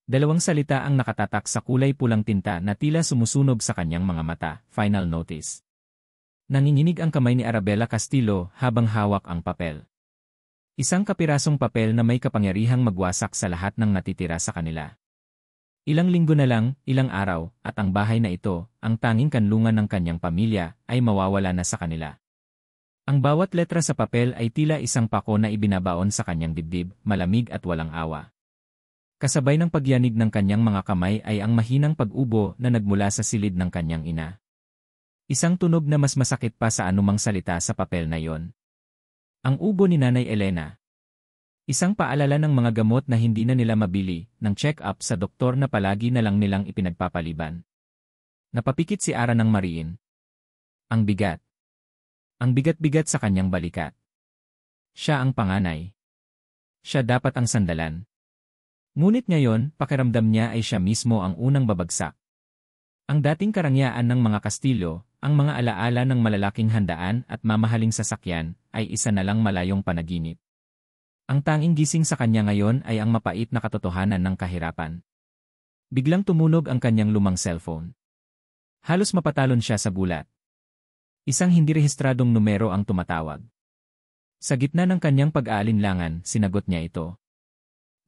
Dalawang salita ang nakatatak sa kulay pulang tinta na tila sumusunog sa kanyang mga mata, final notice. Nanginginig ang kamay ni Arabella Castillo habang hawak ang papel. Isang kapirasong papel na may kapangyarihang magwasak sa lahat ng natitira sa kanila. Ilang linggo na lang, ilang araw, at ang bahay na ito, ang tanging kanlungan ng kanyang pamilya, ay mawawala na sa kanila. Ang bawat letra sa papel ay tila isang pako na ibinabaon sa kanyang dibdib, malamig at walang awa. Kasabay ng pagyanig ng kanyang mga kamay ay ang mahinang pag-ubo na nagmula sa silid ng kanyang ina. Isang tunog na mas masakit pa sa anumang salita sa papel na yon. Ang ubo ni Nanay Elena. Isang paalala ng mga gamot na hindi na nila mabili, ng check-up sa doktor na palagi na lang nilang ipinagpapaliban. Napapikit si Ara ng mariin. Ang bigat. Ang bigat-bigat sa kanyang balikat. Siya ang panganay. Siya dapat ang sandalan. Ngunit ngayon, pakiramdam niya ay siya mismo ang unang babagsak. Ang dating karangyaan ng mga Kastilyo, ang mga alaala ng malalaking handaan at mamahaling sasakyan, ay isa na lang malayong panaginip. Ang tanging gising sa kanya ngayon ay ang mapait na katotohanan ng kahirapan. Biglang tumunog ang kanyang lumang cellphone. Halos mapatalon siya sa gulat. Isang hindi rehistradong numero ang tumatawag. Sa gitna ng kanyang pag-aalinlangan, sinagot niya ito.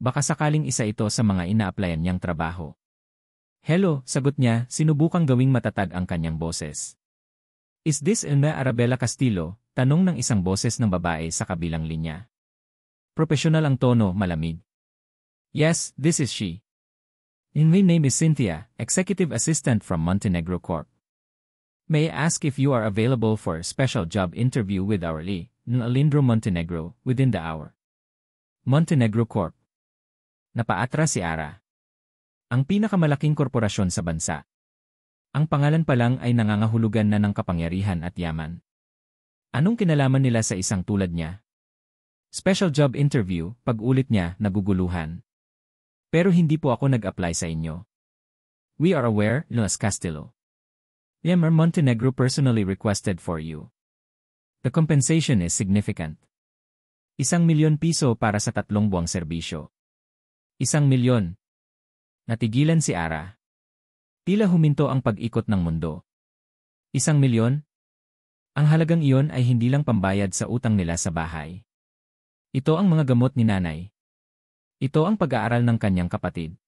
Baka sakaling isa ito sa mga ina-applyan niyang trabaho. Hello, sagot niya, sinubukang gawing matatag ang kanyang boses. Is this Elna Arabella Castillo? Tanong ng isang boses ng babae sa kabilang linya. Profesional ang tono, malamig. Yes, this is she. My name is Cynthia, Executive Assistant from Montenegro Corp. May I ask if you are available for a special job interview with our Alindro Montenegro within the hour? Montenegro Corp. Napaatras si Ara. Ang pinakamalaking korporasyon sa bansa. Ang pangalan pa lang ay nangangahulugan na ng kapangyarihan at yaman. Anong kinalaman nila sa isang tulad niya? Special job interview, pag-ulit niya, naguguluhan. Pero hindi po ako nag-apply sa inyo. We are aware, Luis Castillo. Yemer Montenegro personally requested for you. The compensation is significant. 1,000,000 piso para sa 3 buwang serbisyo. 1,000,000. Natigilan si Ara. Tila huminto ang pag-ikot ng mundo. 1,000,000? Ang halagang iyon ay hindi lang pambayad sa utang nila sa bahay. Ito ang mga gamot ni nanay. Ito ang pag-aaral ng kanyang kapatid.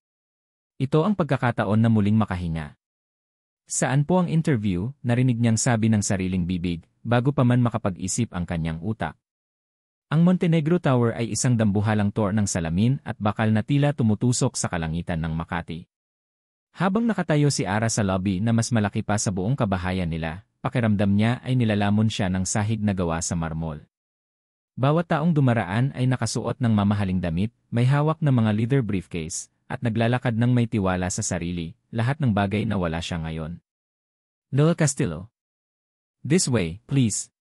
Ito ang pagkakataon na muling makahinga. Saan po ang interview, narinig niyang sabi ng sariling bibig, bago pa man makapag-isip ang kanyang utak. Ang Montenegro Tower ay isang dambuhalang tour ng salamin at bakal na tila tumutusok sa kalangitan ng Makati. Habang nakatayo si Ara sa lobby na mas malaki pa sa buong kabahayan nila, pakiramdam niya ay nilalamon siya ng sahig na gawa sa marmol. Bawat taong dumaraan ay nakasuot ng mamahaling damit, may hawak na mga leather briefcase, at naglalakad ng may tiwala sa sarili, lahat ng bagay na wala siya ngayon. Noel Castillo. This way, please.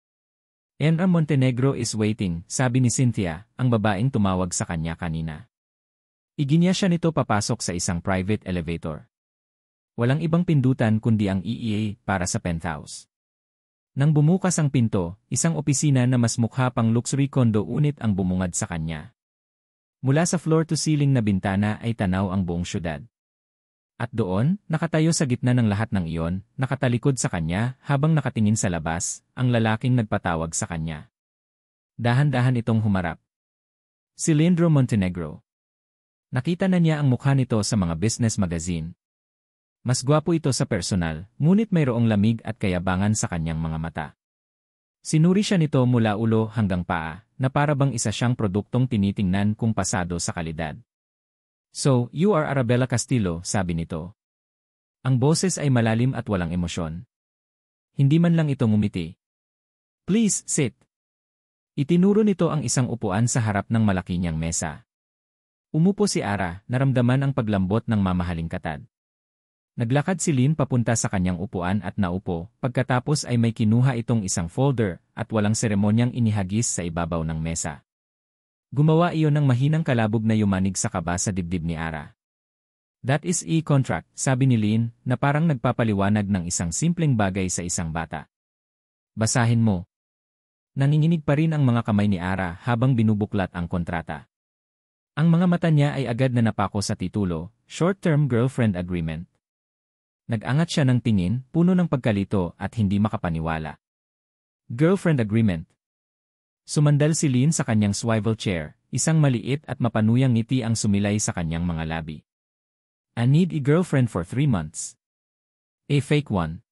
Enra Montenegro is waiting, sabi ni Cynthia, ang babaeng tumawag sa kanya kanina. Iginya siya nito papasok sa isang private elevator. Walang ibang pindutan kundi ang EEA para sa penthouse. Nang bumukas ang pinto, isang opisina na mas mukha pang luxury condo unit ang bumungad sa kanya. Mula sa floor-to-ceiling na bintana ay tanaw ang buong syudad. At doon, nakatayo sa gitna ng lahat ng iyon, nakatalikod sa kanya habang nakatingin sa labas, ang lalaking nagpatawag sa kanya. Dahan-dahan itong humarap. Si Alindro Montenegro. Nakita na niya ang mukha nito sa mga business magazine. Mas gwapo ito sa personal, ngunit mayroong lamig at kayabangan sa kanyang mga mata. Sinuri siya nito mula ulo hanggang paa, na para bang isa siyang produktong tinitingnan kung pasado sa kalidad. So, you are Arabella Castillo, sabi nito. Ang boses ay malalim at walang emosyon. Hindi man lang ito ngumiti. Please, sit. Itinuro nito ang isang upuan sa harap ng malaki niyang mesa. Umupo si Ara, naramdaman ang paglambot ng mamahaling katad. Naglakad si Lynn papunta sa kanyang upuan at naupo, pagkatapos ay may kinuha itong isang folder at walang seremonyang inihagis sa ibabaw ng mesa. Gumawa iyon ng mahinang kalabog na yumanig sa kaba sa dibdib ni Ara. That is e-contract, sabi ni Lynn, na parang nagpapaliwanag ng isang simpleng bagay sa isang bata. Basahin mo. Nanginginig pa rin ang mga kamay ni Ara habang binubuklat ang kontrata. Ang mga mata niya ay agad na napako sa titulo, short-term girlfriend agreement. Nag-angat siya ng tingin, puno ng pagkalito at hindi makapaniwala. Girlfriend agreement. Sumandal si Lynn sa kanyang swivel chair, isang maliit at mapanuyang ngiti ang sumilay sa kanyang mga labi. I need a girlfriend for 3 months. A fake one.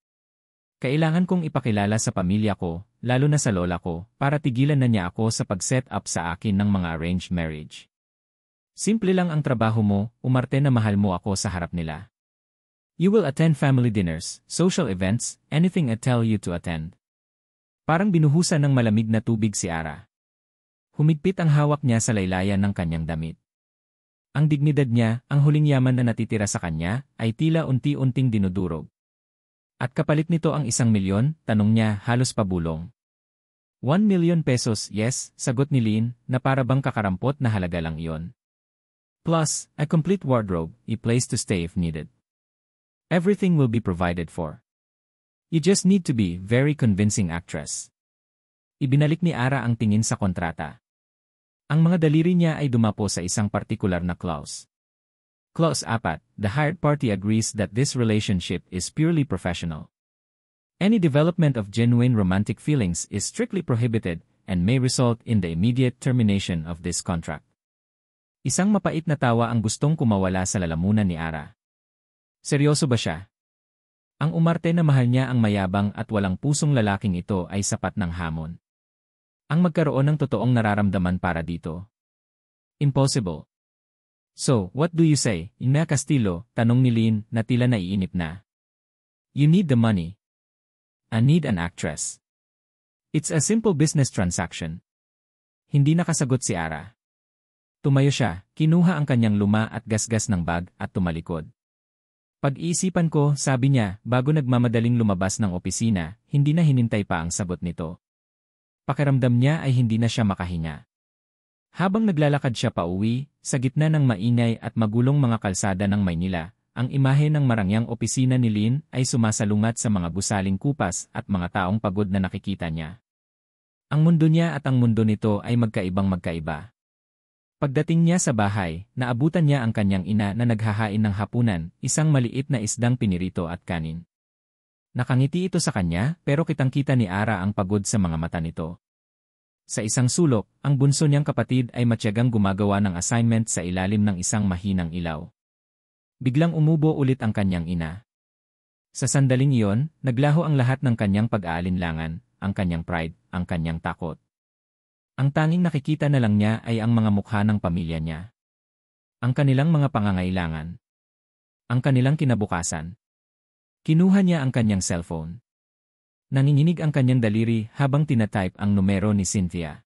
Kailangan kong ipakilala sa pamilya ko, lalo na sa lola ko, para tigilan na niya ako sa pag-set up sa akin ng mga arranged marriage. Simple lang ang trabaho mo, umarte na mahal mo ako sa harap nila. You will attend family dinners, social events, anything I tell you to attend. Parang binuhusan ng malamig na tubig si Ara. Humigpit ang hawak niya sa laylayan ng kanyang damit. Ang dignidad niya, ang huling yaman na natitira sa kanya, ay tila unti-unting dinudurog. At kapalit nito ang 1,000,000, tanong niya halos pabulong. 1,000,000 pesos, yes, sagot ni Lynn, na para bang kakarampot na halaga lang iyon. Plus, a complete wardrobe, a place to stay if needed. Everything will be provided for. You just need to be very convincing actress. Ibinalik ni Ara ang tingin sa kontrata. Ang mga daliri niya ay dumapo sa isang partikular na clause. Clause 4, the hired party agrees that this relationship is purely professional. Any development of genuine romantic feelings is strictly prohibited and may result in the immediate termination of this contract. Isang mapait na tawa ang gustong kumawala sa lalamunan ni Ara. Seryoso ba siya? Ang umarte na mahal niya ang mayabang at walang pusong lalaking ito ay sapat ng hamon. Ang magkaroon ng totoong nararamdaman para dito. Impossible. So, what do you say, Ina Castillo? Tanong ni Lynn na tila naiinip na. You need the money. I need an actress. It's a simple business transaction. Hindi nakasagot si Ara. Tumayo siya, kinuha ang kanyang luma at gasgas ng bag at tumalikod. Pag-iisipan ko, sabi niya, bago nagmamadaling lumabas ng opisina, hindi na hinintay pa ang sagot nito. Pakiramdam niya ay hindi na siya makahinga. Habang naglalakad siya pauwi, sa gitna ng maingay at magulong mga kalsada ng Maynila, ang imahe ng marangyang opisina ni Lynn ay sumasalungat sa mga gusaling kupas at mga taong pagod na nakikita niya. Ang mundo niya at ang mundo nito ay magkaibang magkaiba. Pagdating niya sa bahay, naabutan niya ang kanyang ina na naghahain ng hapunan, isang maliit na isdang pinirito at kanin. Nakangiti ito sa kanya, pero kitang-kita ni Ara ang pagod sa mga mata nito. Sa isang sulok, ang bunso niyang kapatid ay matyagang gumagawa ng assignment sa ilalim ng isang mahinang ilaw. Biglang umubo ulit ang kanyang ina. Sa sandaling iyon, naglaho ang lahat ng kanyang pag-aalinlangan, ang kanyang pride, ang kanyang takot. Ang tanging nakikita na lang niya ay ang mga mukha ng pamilya niya. Ang kanilang mga pangangailangan. Ang kanilang kinabukasan. Kinuha niya ang kanyang cellphone. Nanginginig ang kanyang daliri habang tinatype ang numero ni Cynthia.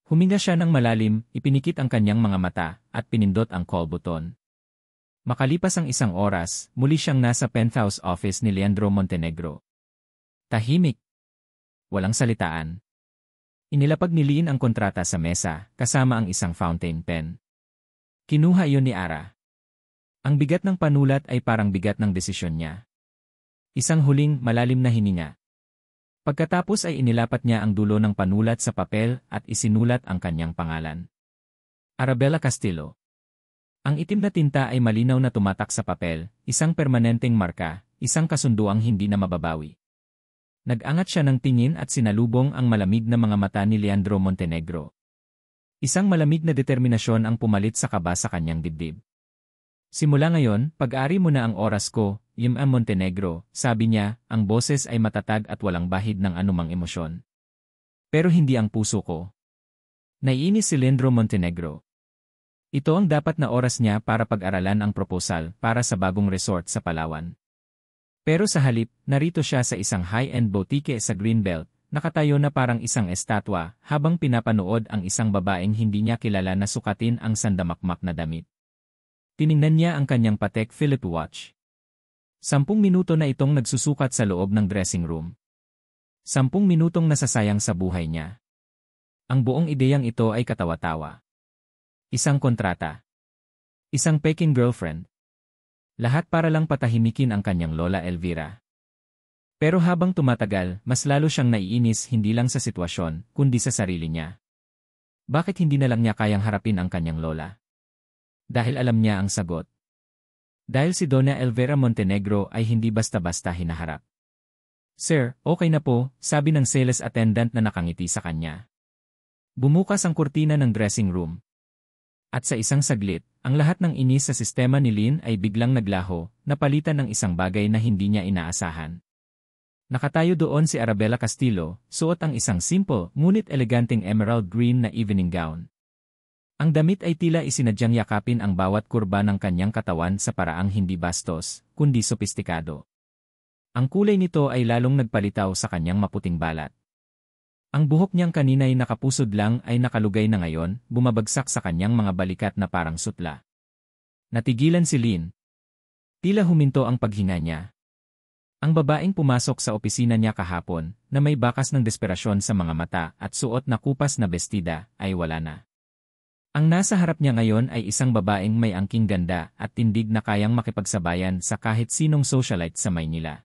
Huminga siya ng malalim, ipinikit ang kanyang mga mata, at pinindot ang call button. Makalipas ang 1 oras, muli siyang nasa penthouse office ni Leandro Montenegro. Tahimik. Walang salitaan. Inilapag ni Lynn ang kontrata sa mesa, kasama ang isang fountain pen. Kinuha iyon ni Ara. Ang bigat ng panulat ay parang bigat ng desisyon niya. Isang huling, malalim na hininga. Pagkatapos ay inilapat niya ang dulo ng panulat sa papel at isinulat ang kanyang pangalan. Arabella Castillo. Ang itim na tinta ay malinaw na tumatak sa papel, isang permanenteng marka, isang kasunduang hindi na mababawi. Nag-angat siya ng tingin at sinalubong ang malamig na mga mata ni Leandro Montenegro. Isang malamig na determinasyon ang pumalit sa kaba sa kanyang dibdib. Simula ngayon, pag-ari mo na ang oras ko, Yim.A. Montenegro, sabi niya, ang boses ay matatag at walang bahid ng anumang emosyon. Pero hindi ang puso ko. Naiinis si Leandro Montenegro. Ito ang dapat na oras niya para pag-aralan ang proposal para sa bagong resort sa Palawan. Pero sa halip, narito siya sa isang high-end boutique sa Greenbelt, nakatayo na parang isang estatwa habang pinapanood ang isang babaeng hindi niya kilala na sukatin ang sandamakmak na damit. Tiningnan niya ang kanyang Patek Philippe watch. 10 minuto na itong nagsusukat sa loob ng dressing room. 10 minutong nasasayang sa buhay niya. Ang buong ideyang ito ay katawa-tawa. Isang kontrata. Isang peking girlfriend. Lahat para lang patahimikin ang kanyang lola Elvira. Pero habang tumatagal, mas lalo siyang naiinis hindi lang sa sitwasyon, kundi sa sarili niya. Bakit hindi na lang niya kayang harapin ang kanyang lola? Dahil alam niya ang sagot. Dahil si Donna Elvira Montenegro ay hindi basta-basta hinaharap. "Sir, okay na po," sabi ng sales attendant na nakangiti sa kanya. Bumukas ang kurtina ng dressing room. At sa isang saglit, ang lahat ng inis sa sistema ni Lynn ay biglang naglaho, napalitan ng isang bagay na hindi niya inaasahan. Nakatayo doon si Arabella Castillo, suot ang isang simple, ngunit eleganteng emerald green na evening gown. Ang damit ay tila isinadyang yakapin ang bawat kurba ng kanyang katawan sa paraang hindi bastos, kundi sopistikado. Ang kulay nito ay lalong nagpalitaw sa kanyang maputing balat. Ang buhok niyang kanina'y nakapusod lang ay nakalugay na ngayon, bumabagsak sa kanyang mga balikat na parang sutla. Natigilan si Lynn. Tila huminto ang paghinga niya. Ang babaeng pumasok sa opisina niya kahapon, na may bakas ng desperasyon sa mga mata at suot na kupas na bestida, ay wala na. Ang nasa harap niya ngayon ay isang babaeng may angking ganda at tindig na kayang makipagsabayan sa kahit sinong socialite sa Maynila.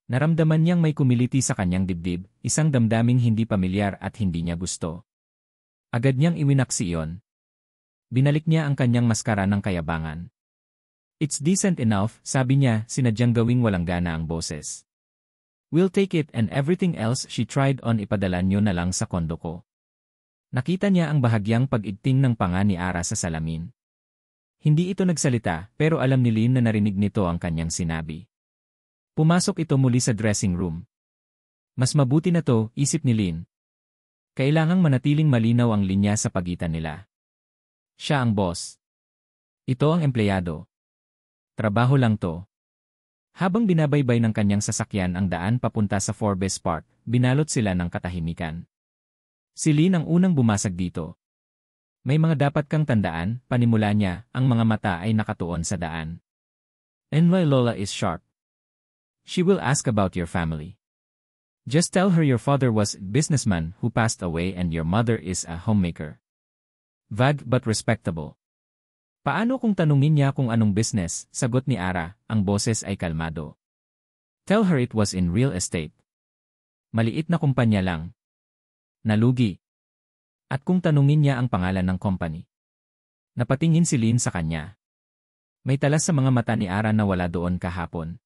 Naramdaman niyang may kumiliti sa kanyang dibdib, isang damdaming hindi pamilyar at hindi niya gusto. Agad niyang iwinaksi iyon. Binalik niya ang kanyang maskara ng kayabangan. "It's decent enough," sabi niya, sinadyang gawing walang gana ang boses. "We'll take it and everything else she tried on ipadala niyo na lang sa kondo ko." Nakita niya ang bahagyang pag-igting ng panga ni Ara sa salamin. Hindi ito nagsalita, pero alam ni Lynn na narinig nito ang kanyang sinabi. Pumasok ito muli sa dressing room. Mas mabuti na to, isip ni Lynn. Kailangang manatiling malinaw ang linya sa pagitan nila. Siya ang boss. Ito ang empleyado. Trabaho lang to. Habang binabaybay ng kanyang sasakyan ang daan papunta sa Forbes Park, binalot sila ng katahimikan. Si Lynn ang unang bumasag dito. "May mga dapat kang tandaan," panimula niya, ang mga mata ay nakatuon sa daan. "And my Lola is sharp. She will ask about your family. Just tell her your father was a businessman who passed away and your mother is a homemaker. Vague but respectable." "Paano kung tanungin niya kung anong business?" sagot ni Ara, ang boses ay kalmado. "Tell her it was in real estate. Maliit na kumpanya lang. Nalugi. At kung tanungin niya ang pangalan ng company." Napatingin si Lynn sa kanya. May talas sa mga mata ni Ara na wala doon kahapon.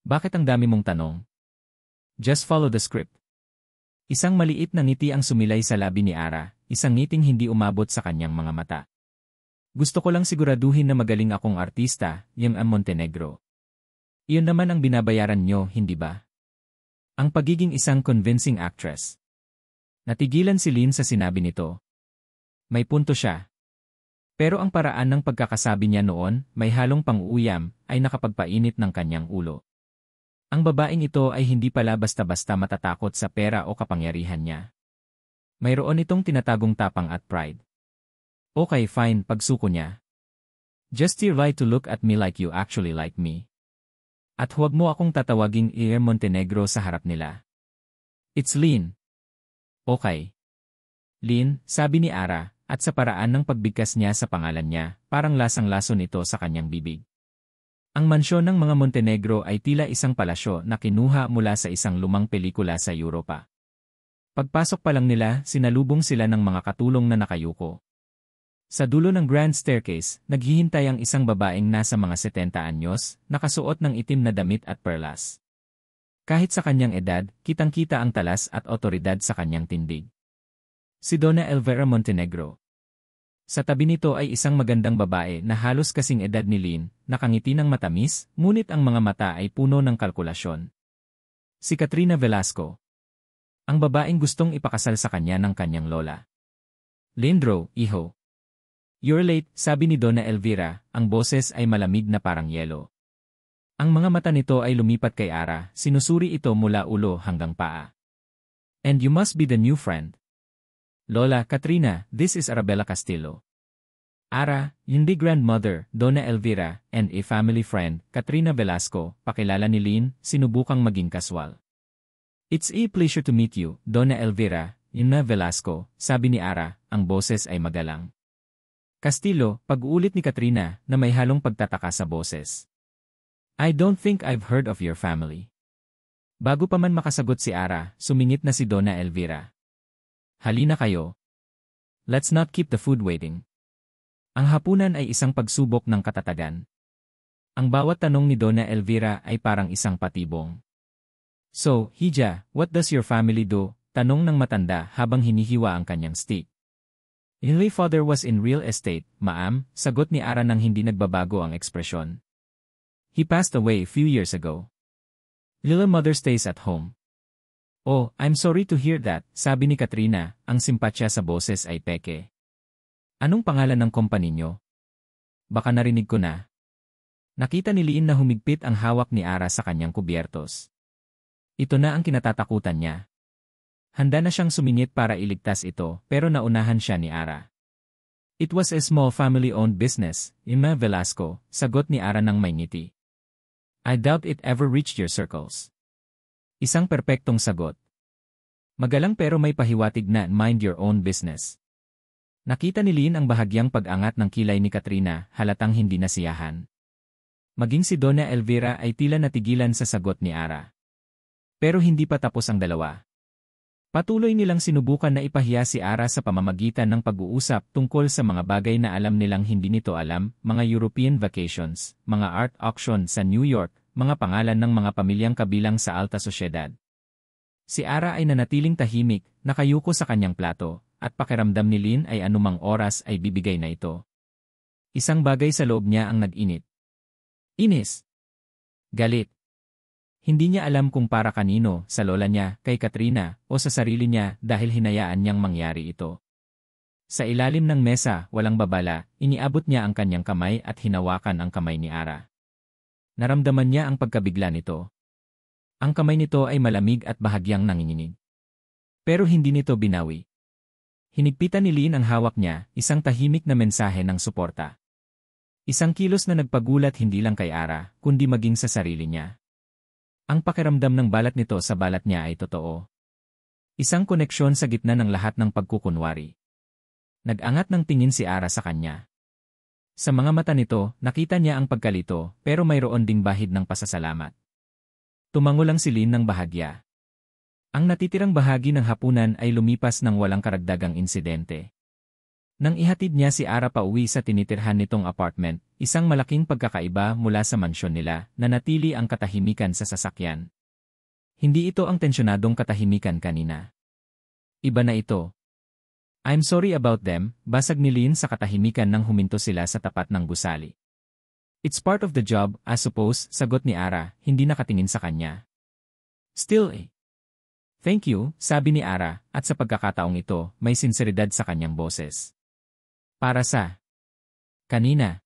"Bakit ang dami mong tanong?" "Just follow the script." Isang maliit na ngiti ang sumilay sa labi ni Ara, isang ngiting hindi umabot sa kanyang mga mata. "Gusto ko lang siguraduhin na magaling akong artista, yung Montenegro. Iyon naman ang binabayaran niyo, hindi ba? Ang pagiging isang convincing actress." Natigilan si Lynn sa sinabi nito. May punto siya. Pero ang paraan ng pagkakasabi niya noon, may halong pang-uuyam, ay nakapagpainit ng kanyang ulo. Ang babaeng ito ay hindi pala basta-basta matatakot sa pera o kapangyarihan niya. Mayroon itong tinatagong tapang at pride. "Okay, fine," pagsuko niya. "Just try to look at me like you actually like me. At huwag mo akong tatawaging Montenegro sa harap nila. It's Lynn." "Okay." "Lynn," sabi ni Ara, at sa paraan ng pagbigkas niya sa pangalan niya, parang lasang-laso nito sa kanyang bibig. Ang mansyon ng mga Montenegro ay tila isang palasyo na kinuha mula sa isang lumang pelikula sa Europa. Pagpasok pa lang nila, sinalubong sila ng mga katulong na nakayuko. Sa dulo ng grand staircase, naghihintay ang isang babaeng nasa mga 70 anyos, nakasuot ng itim na damit at perlas. Kahit sa kanyang edad, kitang-kita ang talas at otoridad sa kanyang tindig. Si Donna Elvira Montenegro. Sa tabi nito ay isang magandang babae na halos kasing edad ni Lynn, nakangiti ng matamis, ngunit ang mga mata ay puno ng kalkulasyon. Si Katrina Velasco. Ang babaeng gustong ipakasal sa kanya ng kanyang lola. "Lindro, iho. You're late," sabi ni Donna Elvira, ang boses ay malamig na parang yelo. Ang mga mata nito ay lumipat kay Ara, sinusuri ito mula ulo hanggang paa. "And you must be the new friend." "Lola, Katrina, this is Arabella Castillo." "Ara, hindi grandmother, Donna Elvira, and a family friend, Katrina Velasco," pakilala ni Lynn, sinubukang maging kaswal. "It's a pleasure to meet you, Donna Elvira, Ina Velasco," sabi ni Ara, ang boses ay magalang. "Castillo," pag-uulit ni Katrina, na may halong pagtataka sa boses. "I don't think I've heard of your family." Bago pa man makasagot si Ara, sumingit na si Donna Elvira. "Halina kayo. Let's not keep the food waiting." Ang hapunan ay isang pagsubok ng katatagan. Ang bawat tanong ni Donna Elvira ay parang isang patibong. So, Hija, what does your family do? Tanong ng matanda habang hinihiwa ang kanyang steak. My father was in real estate, ma'am, sagot ni Ara nang hindi nagbabago ang ekspresyon. He passed away a few years ago. Little mother stays at home. Oh, I'm sorry to hear that, sabi ni Katrina, ang simpatsya sa boses ay peke. Anong pangalan ng company nyo? Baka narinig ko na. Nakita ni Liin na humigpit ang hawak ni Ara sa kanyang kubyertos. Ito na ang kinatatakutan niya. Handa na siyang sumingit para iligtas ito, pero naunahan siya ni Ara. It was a small family-owned business, Ima Velasco, sagot ni Ara ng may ngiti. I doubt it ever reached your circles. Isang perpektong sagot. Magalang pero may pahiwatig na mind your own business. Nakita ni Lynn ang bahagyang pag-angat ng kilay ni Katrina, halatang hindi nasiyahan. Maging si Donna Elvira ay tila natigilan sa sagot ni Ara. Pero hindi pa tapos ang dalawa. Patuloy nilang sinubukan na ipahiya si Ara sa pamamagitan ng pag-uusap tungkol sa mga bagay na alam nilang hindi nito alam, mga European vacations, mga art auction sa New York, mga pangalan ng mga pamilyang kabilang sa alta sosyedad. Si Ara ay nanatiling tahimik, nakayuko sa kanyang plato, at pakiramdam ni Lynn ay anumang oras ay bibigay na ito. Isang bagay sa loob niya ang nag-init. Inis. Galit. Hindi niya alam kung para kanino, sa lola niya, kay Katrina, o sa sarili niya dahil hinayaan niyang mangyari ito. Sa ilalim ng mesa, walang babala, iniabot niya ang kanyang kamay at hinawakan ang kamay ni Ara. Naramdaman niya ang pagkabigla nito. Ang kamay nito ay malamig at bahagyang nanginginig. Pero hindi nito binawi. Hinigpitan ni Lynn ang hawak niya, isang tahimik na mensahe ng suporta. Isang kilos na nagpagulat hindi lang kay Ara, kundi maging sa sarili niya. Ang pakiramdam ng balat nito sa balat niya ay totoo. Isang koneksyon sa gitna ng lahat ng pagkukunwari. Nag-angat ng tingin si Ara sa kanya. Sa mga mata nito, nakita niya ang pagkalito, pero mayroon ding bahid ng pasasalamat. Tumango lang si Lynn ng bahagya. Ang natitirang bahagi ng hapunan ay lumipas ng walang karagdagang insidente. Nang ihatid niya si Ara pauwi sa tinitirhan nitong apartment, isang malaking pagkakaiba mula sa mansyon nila, nanatili ang katahimikan sa sasakyan. Hindi ito ang tensyonadong katahimikan kanina. Iba na ito. I'm sorry about them, basag ni Lynn sa katahimikan nang huminto sila sa tapat ng gusali. It's part of the job, I suppose, sagot ni Ara, hindi nakatingin sa kanya. Still eh. Thank you, sabi ni Ara, at sa pagkakataong ito, may sinseridad sa kanyang boses. Para sa kanina.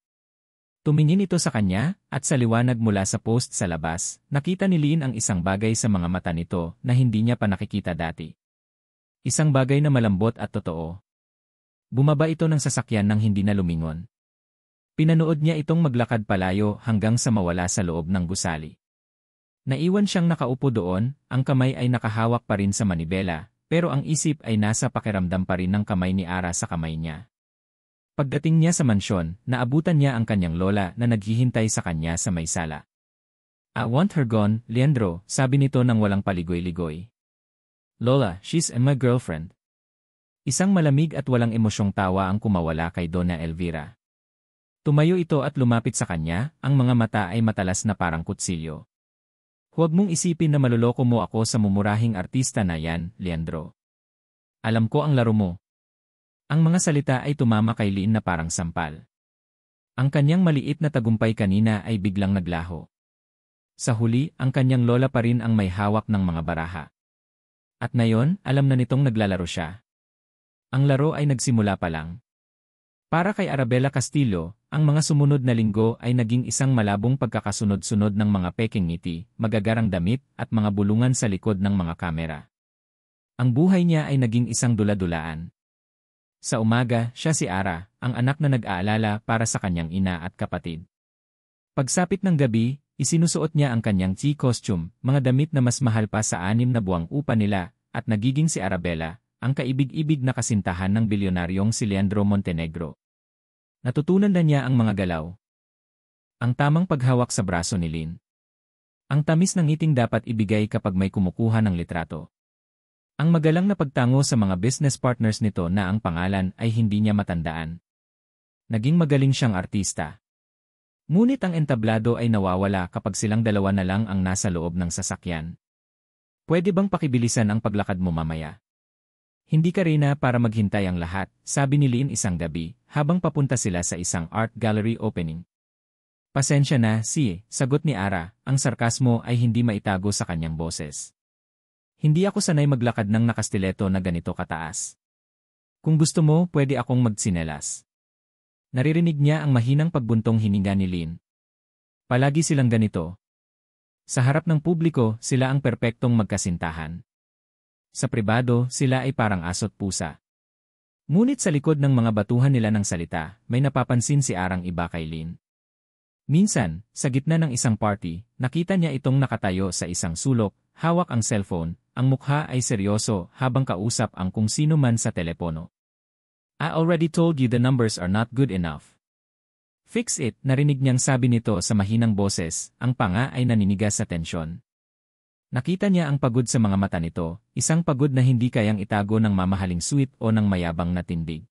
Tumingin ito sa kanya, at sa liwanag mula sa post sa labas, nakita ni Lynn ang isang bagay sa mga mata nito na hindi niya pa nakikita dati. Isang bagay na malambot at totoo. Bumaba ito ng sasakyan nang hindi na lumingon. Pinanood niya itong maglakad palayo hanggang sa mawala sa loob ng gusali. Naiwan siyang nakaupo doon, ang kamay ay nakahawak pa rin sa manibela, pero ang isip ay nasa pakiramdam pa rin ng kamay ni Ara sa kamay niya. Pagdating niya sa mansyon, naabutan niya ang kanyang lola na naghihintay sa kanya sa may sala. I want her gone, Leandro, sabi nito nang walang paligoy-ligoy. Lola, she's my girlfriend. Isang malamig at walang emosyong tawa ang kumawala kay Donna Elvira. Tumayo ito at lumapit sa kanya, ang mga mata ay matalas na parang kutsilyo. Huwag mong isipin na maluloko mo ako sa mumurahing artista na yan, Leandro. Alam ko ang laro mo. Ang mga salita ay tumama kay Lynn na parang sampal. Ang kanyang maliit na tagumpay kanina ay biglang naglaho. Sa huli, ang kanyang lola pa rin ang may hawak ng mga baraha. At ngayon, alam na nitong naglalaro siya. Ang laro ay nagsimula pa lang. Para kay Arabella Castillo, ang mga sumunod na linggo ay naging isang malabong pagkakasunod-sunod ng mga peking ngiti, magagarang damit, at mga bulungan sa likod ng mga kamera. Ang buhay niya ay naging isang dula-dulaan. Sa umaga, siya si Ara, ang anak na nag-aalala para sa kanyang ina at kapatid. Pagsapit ng gabi, isinusuot niya ang kanyang tea costume, mga damit na mas mahal pa sa 6 na buwang upa nila, at nagiging si Arabella, ang kaibig-ibig na kasintahan ng bilyonaryong si Leandro Montenegro. Natutunan na niya ang mga galaw. Ang tamang paghawak sa braso ni Lynn. Ang tamis ng ngiting dapat ibigay kapag may kumukuha ng litrato. Ang magalang na pagtango sa mga business partners nito na ang pangalan ay hindi niya matandaan. Naging magaling siyang artista. Ngunit ang entablado ay nawawala kapag silang dalawa na lang ang nasa loob ng sasakyan. Pwede bang pakibilisan ang paglakad mo mamaya? Hindi ka rin na para maghintay ang lahat, sabi ni Lynn isang gabi, habang papunta sila sa isang art gallery opening. Pasensya na, sagot ni Ara, ang sarkasmo ay hindi maitago sa kanyang boses. Hindi ako sanay maglakad ng nakastileto na ganito kataas. Kung gusto mo, pwede akong magtsinelas. Naririnig niya ang mahinang pagbuntong hininga ni Lynn. Palagi silang ganito. Sa harap ng publiko, sila ang perpektong magkasintahan. Sa pribado, sila ay parang aso't pusa. Ngunit sa likod ng mga batuhan nila ng salita, may napapansin si Arang iba kay Lynn. Minsan, sa gitna ng isang party, nakita niya itong nakatayo sa isang sulok, hawak ang cellphone, ang mukha ay seryoso habang kausap ang kung sino man sa telepono. I already told you the numbers are not good enough. Fix it, narinig niyang sabi nito sa mahinang boses, ang panga ay naninigas sa tensyon. Nakita niya ang pagod sa mga mata nito, isang pagod na hindi kayang itago ng mamahaling sweet o ng mayabang na tindig.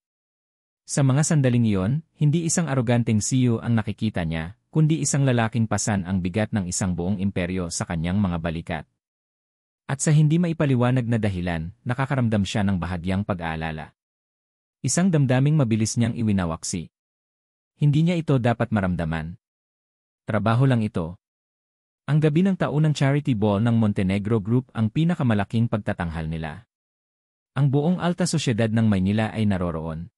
Sa mga sandaling iyon, hindi isang aroganteng CEO ang nakikita niya, kundi isang lalaking pasan ang bigat ng isang buong imperyo sa kanyang mga balikat. At sa hindi maipaliwanag na dahilan, nakakaramdam siya ng bahagyang pag-aalala. Isang damdaming mabilis niyang iwinawaksi. Hindi niya ito dapat maramdaman. Trabaho lang ito. Ang gabi ng taunang charity ball ng Montenegro Group ang pinakamalaking pagtatanghal nila. Ang buong alta sosyedad ng Maynila ay naroroon.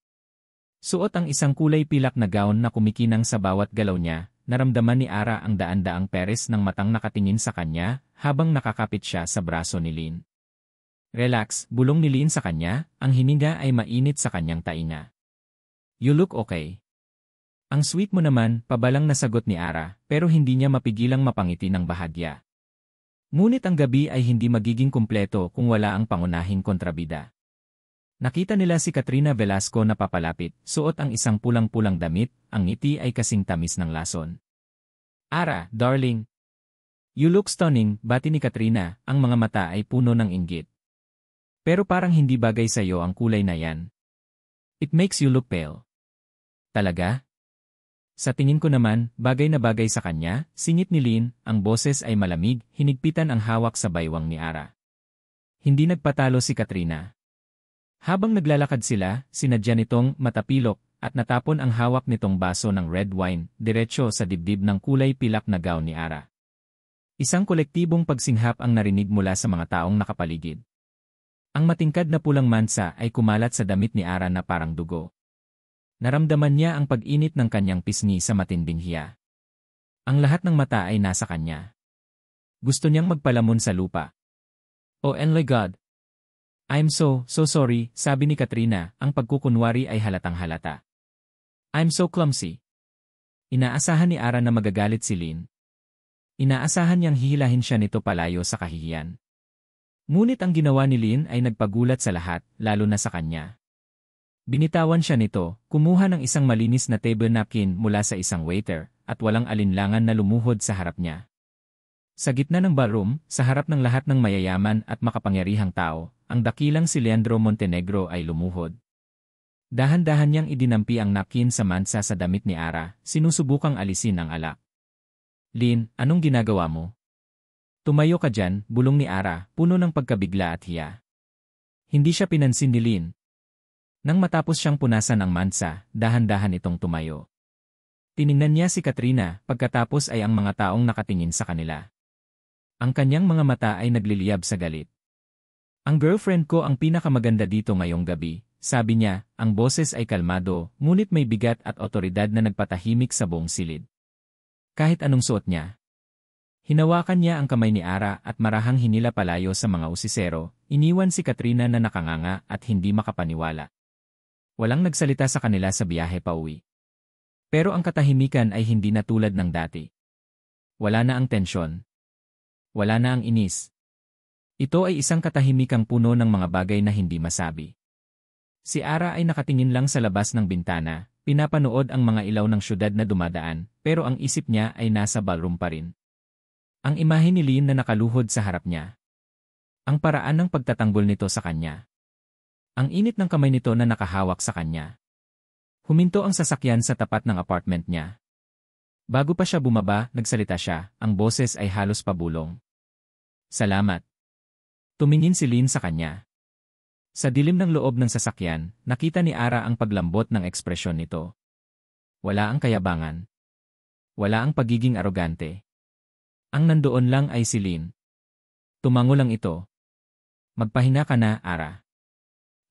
Suot ang isang kulay pilak na gown na kumikinang sa bawat galaw niya, naramdaman ni Ara ang daan-daang peres ng matang nakatingin sa kanya habang nakakapit siya sa braso ni Lynn. Relax, bulong ni Lynn sa kanya, ang hininga ay mainit sa kanyang tainga. You look okay. Ang sweet mo naman, pabalang nasagot ni Ara, pero hindi niya mapigilang mapangiti ng bahagya. Ngunit ang gabi ay hindi magiging kumpleto kung wala ang pangunahing kontrabida. Nakita nila si Katrina Velasco na papalapit, suot ang isang pulang-pulang damit, ang ngiti ay kasing tamis ng lason. Ara, darling. You look stunning, bati ni Katrina, ang mga mata ay puno ng inggit. Pero parang hindi bagay sa iyo ang kulay na yan. It makes you look pale. Talaga? Sa tingin ko naman, bagay na bagay sa kanya, singit ni Lynn, ang boses ay malamig, hinigpitan ang hawak sa baywang ni Ara. Hindi nagpatalo si Katrina. Habang naglalakad sila, sinadya nitong matapilok at natapon ang hawak nitong baso ng red wine, diretsyo sa dibdib ng kulay pilak na gown ni Ara. Isang kolektibong pagsinghap ang narinig mula sa mga taong nakapaligid. Ang matingkad na pulang mansa ay kumalat sa damit ni Ara na parang dugo. Naramdaman niya ang pag-init ng kanyang pisngi sa matinding hiya. Ang lahat ng mata ay nasa kanya. Gusto niyang magpalamon sa lupa. Oh my God! I'm so sorry, sabi ni Katrina, ang pagkukunwari ay halatang halata. I'm so clumsy. Inaasahan ni Ara na magagalit si Lynn. Inaasahan niyang hihilahin siya nito palayo sa kahihiyan. Ngunit ang ginawa ni Lynn ay nagpagulat sa lahat, lalo na sa kanya. Binitawan siya nito, kumuha ng isang malinis na table napkin mula sa isang waiter, at walang alinlangan na lumuhod sa harap niya. Sa gitna ng ballroom, sa harap ng lahat ng mayayaman at makapangyarihang tao, ang dakilang si Leandro Montenegro ay lumuhod. Dahan-dahan niyang idinampi ang napkin sa mansa sa damit ni Ara, sinusubukang alisin ang alak. Lynn, anong ginagawa mo? Tumayo ka dyan, bulong ni Ara, puno ng pagkabigla at hiya. Hindi siya pinansin ni Lynn. Nang matapos siyang punasan ang mansa, dahan-dahan itong tumayo. Tiningnan niya si Katrina, pagkatapos ay ang mga taong nakatingin sa kanila. Ang kanyang mga mata ay nagliliyab sa galit. Ang girlfriend ko ang pinakamaganda dito ngayong gabi, sabi niya, ang boses ay kalmado, ngunit may bigat at otoridad na nagpatahimik sa buong silid. Kahit anong suot niya. Hinawakan niya ang kamay ni Ara at marahang hinila palayo sa mga usisero, iniwan si Katrina na nakanganga at hindi makapaniwala. Walang nagsalita sa kanila sa biyahe pauwi. Pero ang katahimikan ay hindi na tulad ng dati. Wala na ang tensyon. Wala na ang inis. Ito ay isang katahimikang puno ng mga bagay na hindi masabi. Si Ara ay nakatingin lang sa labas ng bintana, pinapanood ang mga ilaw ng syudad na dumadaan, pero ang isip niya ay nasa ballroom pa rin. Ang imahe ni Lynn na nakaluhod sa harap niya. Ang paraan ng pagtatanggol nito sa kanya. Ang init ng kamay nito na nakahawak sa kanya. Huminto ang sasakyan sa tapat ng apartment niya. Bago pa siya bumaba, nagsalita siya, ang boses ay halos pabulong. Salamat. Tumingin si Lin sa kanya. Sa dilim ng loob ng sasakyan, nakita ni Ara ang paglambot ng ekspresyon nito. Wala ang kayabangan. Wala ang pagiging arogante. Ang nandoon lang ay si Lin. Tumango lang ito. Magpahinga ka na, Ara.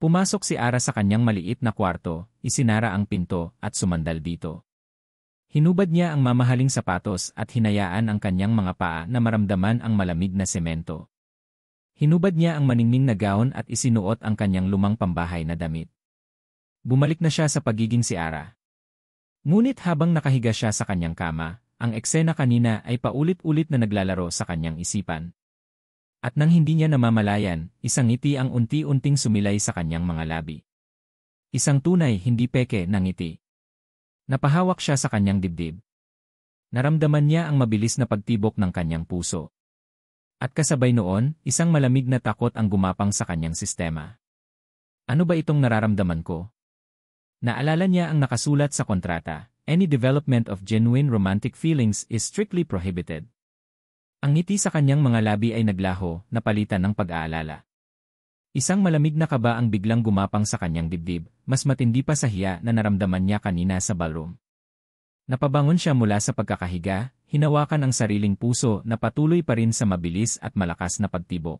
Pumasok si Ara sa kanyang maliit na kwarto, isinara ang pinto at sumandal dito. Hinubad niya ang mamahaling sapatos at hinayaan ang kanyang mga paa na maramdaman ang malamig na semento. Hinubad niya ang maningning na gown at isinuot ang kanyang lumang pambahay na damit. Bumalik na siya sa pagiging si Ara. Ngunit habang nakahiga siya sa kanyang kama, ang eksena kanina ay paulit-ulit na naglalaro sa kanyang isipan. At nang hindi niya namamalayan, isang ngiti ang unti-unting sumilay sa kanyang mga labi. Isang tunay, hindi peke na ngiti. Napahawak siya sa kanyang dibdib. Naramdaman niya ang mabilis na pagtibok ng kanyang puso. At kasabay noon, isang malamig na takot ang gumapang sa kanyang sistema. Ano ba itong nararamdaman ko? Naalala niya ang nakasulat sa kontrata, any development of genuine romantic feelings is strictly prohibited. Ang ngiti sa kanyang mga labi ay naglaho, napalitan ng pag-aalala. Isang malamig na kaba ang biglang gumapang sa kanyang dibdib, mas matindi pa sa hiya na naramdaman niya kanina sa ballroom. Napabangon siya mula sa pagkakahiga, hinawakan ang sariling puso na patuloy pa rin sa mabilis at malakas na pagtibok.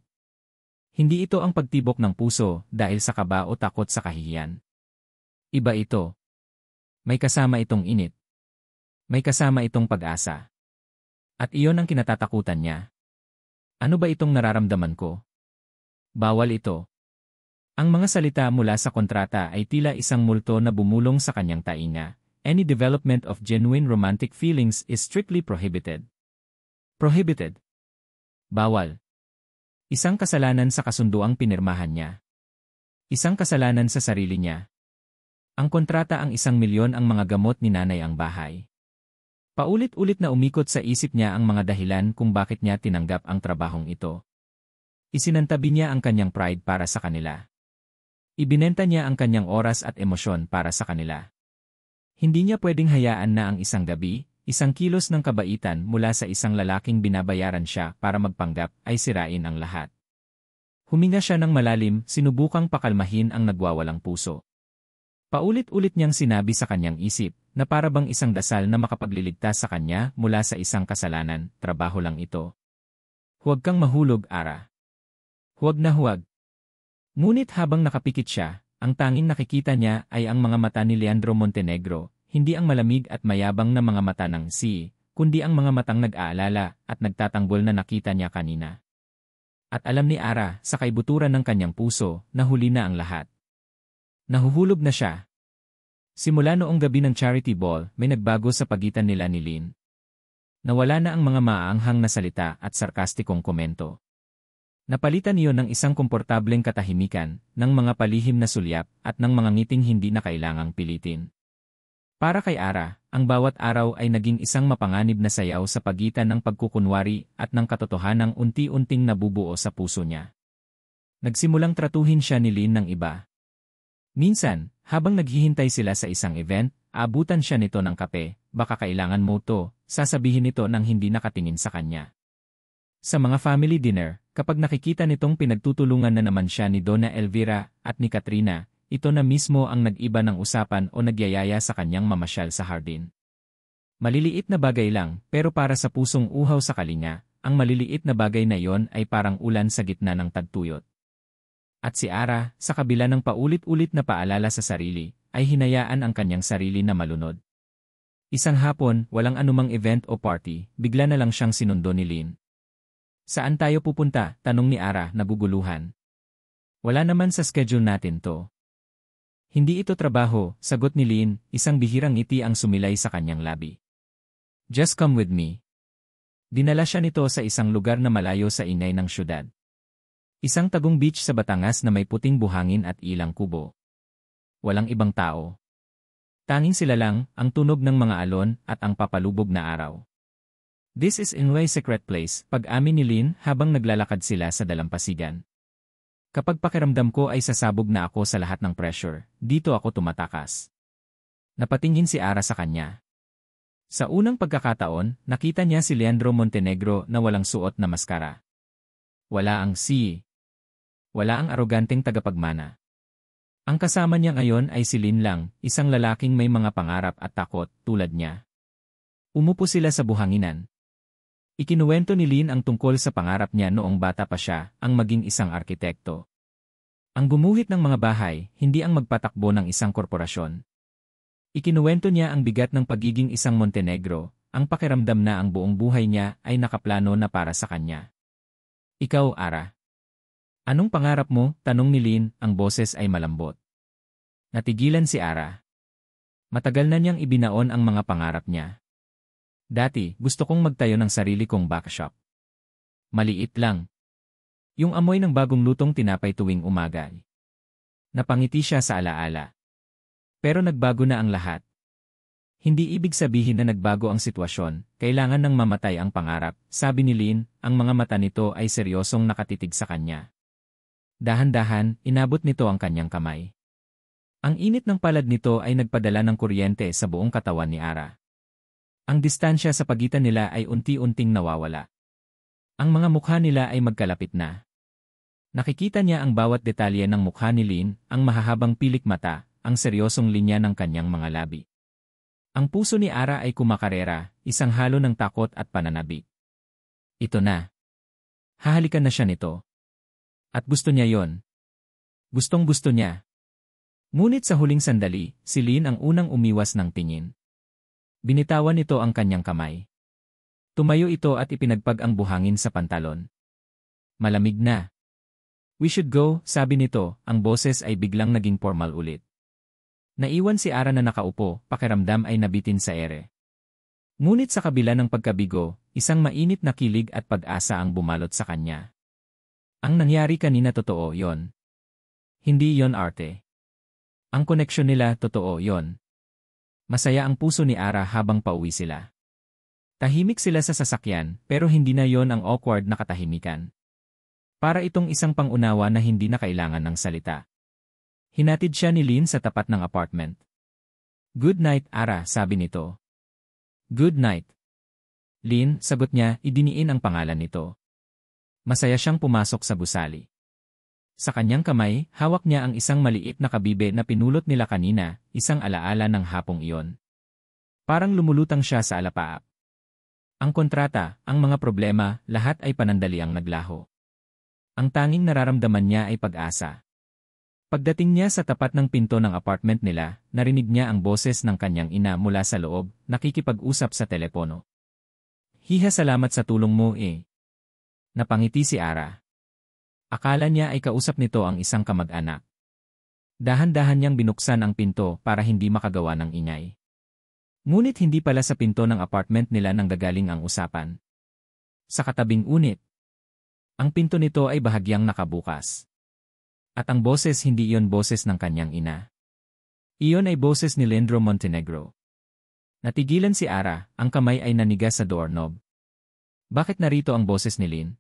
Hindi ito ang pagtibok ng puso dahil sa kaba o takot sa kahihiyan. Iba ito. May kasama itong init. May kasama itong pag-asa. At iyon ang kinatatakutan niya. Ano ba itong nararamdaman ko? Bawal ito. Ang mga salita mula sa kontrata ay tila isang multo na bumulong sa kanyang tainga. Any development of genuine romantic feelings is strictly prohibited. Prohibited. Bawal. Isang kasalanan sa kasunduang pinirmahan niya. Isang kasalanan sa sarili niya. Ang kontrata ang 1,000,000 ang mga gamot ni nanay ang bahay. Paulit-ulit na umikot sa isip niya ang mga dahilan kung bakit niya tinanggap ang trabahong ito. Isinantabi niya ang kanyang pride para sa kanila. Ibinenta niya ang kanyang oras at emosyon para sa kanila. Hindi niya pwedeng hayaan na ang isang gabi, isang kilos ng kabaitan mula sa isang lalaking binabayaran siya para magpanggap ay sirain ang lahat. Huminga siya ng malalim, sinubukang pakalmahin ang nagwawalang puso. Paulit-ulit niyang sinabi sa kanyang isip na para bang isang dasal na makapagliligtas sa kanya mula sa isang kasalanan, trabaho lang ito. Huwag kang mahulog, Ara. Huwag na huwag. Ngunit habang nakapikit siya, ang tanging nakikita niya ay ang mga mata ni Leandro Montenegro, hindi ang malamig at mayabang na mga mata ng kundi ang mga matang nag-aalala at nagtatanggol na nakita niya kanina. At alam ni Ara sa kaibuturan ng kanyang puso na huli na ang lahat. Nahuhulog na siya. Simula noong gabi ng charity ball, may nagbago sa pagitan nila ni Lin. Nawala na ang mga maaanghang na salita at sarkastikong komento. Napalitan iyon ng isang komportableng katahimikan, ng mga palihim na sulyap at ng mga ngiting hindi na kailangang pilitin. Para kay Ara, ang bawat araw ay naging isang mapanganib na sayaw sa pagitan ng pagkukunwari at ng katotohanang unti-unting nabubuo sa puso niya. Nagsimulang tratuhin siya ni Lin ng iba. Minsan, habang naghihintay sila sa isang event, aabutan siya nito ng kape, baka kailangan mo to, sasabihin nito nang hindi nakatingin sa kanya. Sa mga family dinner, kapag nakikita nitong pinagtutulungan na naman siya ni Donna Elvira at ni Katrina, ito na mismo ang nag-iba ng usapan o nagyayaya sa kanyang mamasyal sa hardin. Maliliit na bagay lang, pero para sa pusong uhaw sa kalinga, ang maliliit na bagay na yon ay parang ulan sa gitna ng tagtuyot. At si Ara, sa kabila ng paulit-ulit na paalala sa sarili, ay hinayaan ang kanyang sarili na malunod. Isang hapon, walang anumang event o party, bigla na lang siyang sinundo ni Lin. Saan tayo pupunta? Tanong ni Ara, naguguluhan. Wala naman sa schedule natin to. Hindi ito trabaho, sagot ni Lin, isang bihirang ngiti ang sumilay sa kanyang labi. Just come with me. Dinala siya nito sa isang lugar na malayo sa ingay ng syudad. Isang tagong beach sa Batangas na may puting buhangin at ilang kubo. Walang ibang tao. Tanging sila lang, ang tunog ng mga alon at ang papalubog na araw. This is Inway Secret Place, pag-amin ni Lin habang naglalakad sila sa dalampasigan. Kapag pakiramdam ko ay sasabog na ako sa lahat ng pressure, dito ako tumatakas. Napatingin si Ara sa kanya. Sa unang pagkakataon, nakita niya si Leandro Montenegro na walang suot na maskara. Wala ang wala ang aroganteng tagapagmana. Ang kasama niya ngayon ay si Lin lang, isang lalaking may mga pangarap at takot, tulad niya. Umupo sila sa buhanginan. Ikinuwento ni Lin ang tungkol sa pangarap niya noong bata pa siya, ang maging isang arkitekto. Ang gumuhit ng mga bahay, hindi ang magpatakbo ng isang korporasyon. Ikinuwento niya ang bigat ng pagiging isang Montenegro, ang pakiramdam na ang buong buhay niya ay nakaplano na para sa kanya. Ikaw, Ara. Anong pangarap mo? Tanong ni Lin, ang boses ay malambot. Natigilan si Ara. Matagal na niyang ibinaon ang mga pangarap niya. Dati, gusto kong magtayo ng sarili kong backshop. Maliit lang. Yung amoy ng bagong lutong tinapay tuwing umaga. Napangiti siya sa alaala. Pero nagbago na ang lahat. Hindi ibig sabihin na nagbago ang sitwasyon, kailangan ng mamatay ang pangarap, sabi ni Lin, ang mga mata nito ay seryosong nakatitig sa kanya. Dahan-dahan, inabot nito ang kanyang kamay. Ang init ng palad nito ay nagpadala ng kuryente sa buong katawan ni Ara. Ang distansya sa pagitan nila ay unti-unting nawawala. Ang mga mukha nila ay magkalapit na. Nakikita niya ang bawat detalye ng mukha ni Lin, ang mahahabang pilik mata, ang seryosong linya ng kanyang mga labi. Ang puso ni Ara ay kumakarera, isang halo ng takot at pananabik. Ito na. Hahalikan na siya nito. At gusto niya yon. Gustong-gusto niya. Ngunit sa huling sandali, si Lin ang unang umiwas ng tingin. Binitawan nito ang kanyang kamay. Tumayo ito at ipinagpag ang buhangin sa pantalon. Malamig na. We should go, sabi nito, ang boses ay biglang naging formal ulit. Naiwan si Ara na nakaupo, pakiramdam ay nabitin sa ere. Ngunit sa kabila ng pagkabigo, isang mainit na kilig at pag-asa ang bumalot sa kanya. Ang nangyari kanina totoo yon. Hindi yon arte. Ang koneksyon nila totoo yon. Masaya ang puso ni Ara habang pauwi sila. Tahimik sila sa sasakyan, pero hindi na yon ang awkward na katahimikan. Para itong isang pangunawa na hindi na kailangan ng salita. Hinatid siya ni Lin sa tapat ng apartment. Good night, Ara, sabi nito. Good night. Lin, sagot niya, idiniin ang pangalan nito. Masaya siyang pumasok sa gusali. Sa kanyang kamay, hawak niya ang isang maliit na kabibe na pinulot nila kanina, isang alaala ng hapong iyon. Parang lumulutang siya sa alapaap. Ang kontrata, ang mga problema, lahat ay panandaliang naglaho. Ang tanging nararamdaman niya ay pag-asa. Pagdating niya sa tapat ng pinto ng apartment nila, narinig niya ang boses ng kanyang ina mula sa loob, nakikipag-usap sa telepono. Hiha, salamat sa tulong mo eh. Napangiti si Ara. Akala niya ay kausap nito ang isang kamag-anak. Dahan-dahan niyang binuksan ang pinto para hindi makagawa ng ingay. Ngunit hindi pala sa pinto ng apartment nila nanggagaling ang usapan. Sa katabing unit. Ang pinto nito ay bahagyang nakabukas. At ang boses hindi iyon boses ng kanyang ina. Iyon ay boses ni Leandro Montenegro. Natigilan si Ara, ang kamay ay nanigas sa doorknob. Bakit narito ang boses ni Lin?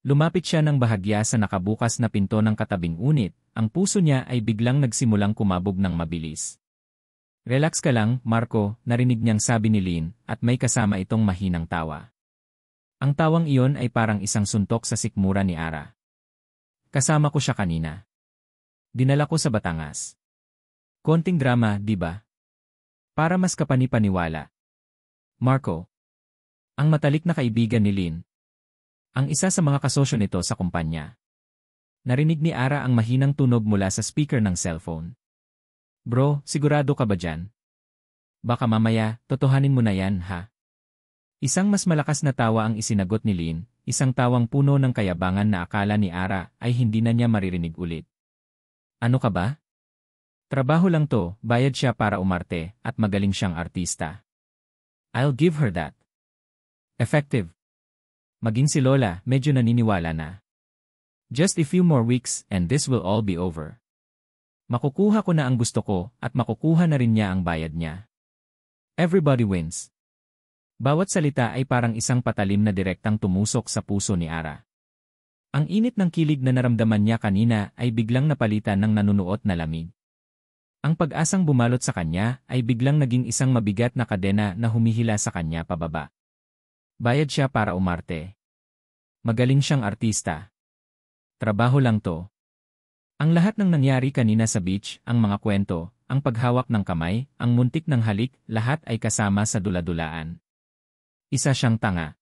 Lumapit siya ng bahagya sa nakabukas na pinto ng katabing unit, ang puso niya ay biglang nagsimulang kumabog ng mabilis. Relax ka lang, Marco, narinig niyang sabi ni Lin, at may kasama itong mahinang tawa. Ang tawang iyon ay parang isang suntok sa sikmura ni Ara. Kasama ko siya kanina. Dinala ko sa Batangas. Konting drama, di ba? Para mas kapani-paniwala. Marco. Ang matalik na kaibigan ni Lin. Ang isa sa mga kasosyo nito sa kumpanya. Narinig ni Ara ang mahinang tunog mula sa speaker ng cellphone. Bro, sigurado ka ba dyan? Baka mamaya, totohanin mo na yan, ha? Isang mas malakas na tawa ang isinagot ni Lin, isang tawang puno ng kayabangan na akala ni Ara ay hindi na niya maririnig ulit. Ano ka ba? Trabaho lang to, bayad siya para umarte, at magaling siyang artista. I'll give her that. Effective. Maging si Lola, medyo naniniwala na. Just a few more weeks, and this will all be over. Makukuha ko na ang gusto ko, at makukuha na rin niya ang bayad niya. Everybody wins. Bawat salita ay parang isang patalim na direktang tumusok sa puso ni Ara. Ang init ng kilig na naramdaman niya kanina ay biglang napalitan ng nanunuot na lamig. Ang pag-asang bumalot sa kanya ay biglang naging isang mabigat na kadena na humihila sa kanya pababa. Bayad siya para umarte. Magaling siyang artista. Trabaho lang to. Ang lahat ng nangyari kanina sa beach, ang mga kwento, ang paghawak ng kamay, ang muntik ng halik, lahat ay kasama sa dula-dulaan. Isa siyang tanga.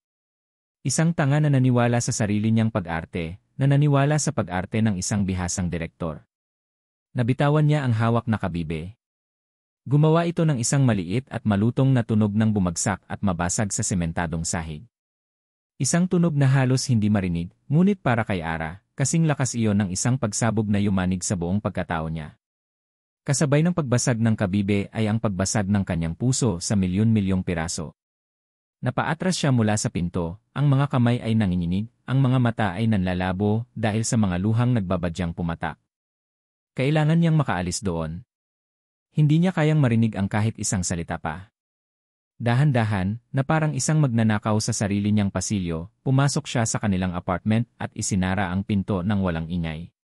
Isang tanga na naniwala sa sarili niyang pag-arte, na naniwala sa pag-arte ng isang bihasang direktor. Nabitawan niya ang hawak na kabibe. Gumawa ito ng isang maliit at malutong na tunog ng bumagsak at mabasag sa sementadong sahig. Isang tunog na halos hindi marinig, ngunit para kay Ara, kasing lakas iyon ng isang pagsabog na yumanig sa buong pagkatao niya. Kasabay ng pagbasag ng kabibe ay ang pagbasag ng kanyang puso sa milyon-milyong piraso. Napaatras siya mula sa pinto, ang mga kamay ay nanginginig, ang mga mata ay nanlalabo dahil sa mga luhang nagbabadyang pumatak. Kailangan niyang makaalis doon. Hindi niya kayang marinig ang kahit isang salita pa. Dahan-dahan, na parang isang magnanakaw sa sarili niyang pasilyo, pumasok siya sa kanilang apartment at isinara ang pinto ng walang ingay.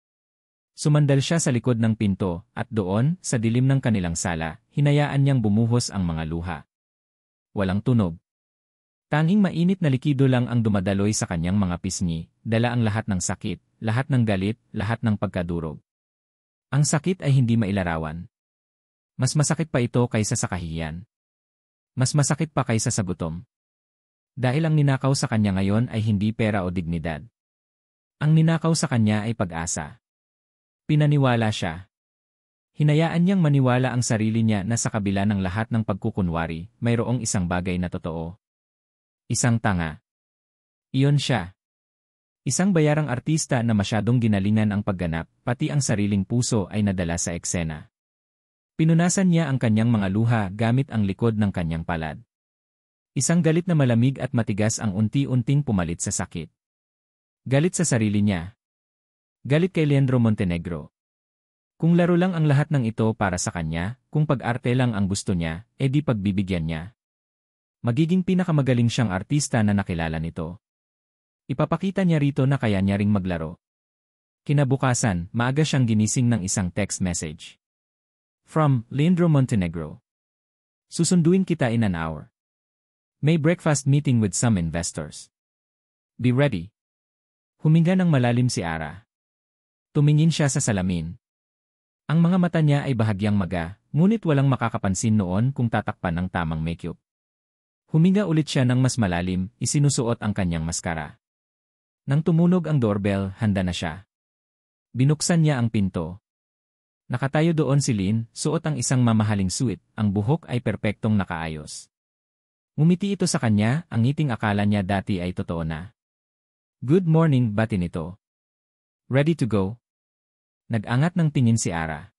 Sumandal siya sa likod ng pinto, at doon, sa dilim ng kanilang sala, hinayaan niyang bumuhos ang mga luha. Walang tunog. Tanging mainit na likido lang ang dumadaloy sa kanyang mga pisngi, dala ang lahat ng sakit, lahat ng galit, lahat ng pagkadurog. Ang sakit ay hindi mailarawan. Mas masakit pa ito kaysa sa kahihiyan. Mas masakit pa kaysa sa gutom. Dahil ang ninakaw sa kanya ngayon ay hindi pera o dignidad. Ang ninakaw sa kanya ay pag-asa. Pinaniwala siya. Hinayaan niyang maniwala ang sarili niya na sa kabila ng lahat ng pagkukunwari, mayroong isang bagay na totoo. Isang tanga. Iyon siya. Isang bayarang artista na masyadong ginalingan ang pagganap, pati ang sariling puso ay nadala sa eksena. Pinunasan niya ang kanyang mga luha gamit ang likod ng kanyang palad. Isang galit na malamig at matigas ang unti-unting pumalit sa sakit. Galit sa sarili niya. Galit kay Leandro Montenegro. Kung laro lang ang lahat ng ito para sa kanya, kung pag-arte lang ang gusto niya, edi pagbibigyan niya. Magiging pinakamagaling siyang artista na nakilala nito. Ipapakita niya rito na kaya niya ring maglaro. Kinabukasan, maaga siyang ginising ng isang text message. From Leandro Montenegro. Susunduin kita in an hour. May breakfast meeting with some investors. Be ready. Huminga ng malalim si Ara. Tumingin siya sa salamin. Ang mga mata niya ay bahagyang maga, ngunit walang makakapansin noon kung tatakpan ng tamang makeup. Huminga ulit siya ng mas malalim, isinusuot ang kanyang maskara. Nang tumunog ang doorbell, handa na siya. Binuksan niya ang pinto. Nakatayo doon si Lynn, suot ang isang mamahaling suit, ang buhok ay perpektong nakaayos. Ngumiti ito sa kanya, ang ngiting akala niya dati ay totoo na. Good morning, bati nito. Ready to go? Nag-angat ng tingin si Ara.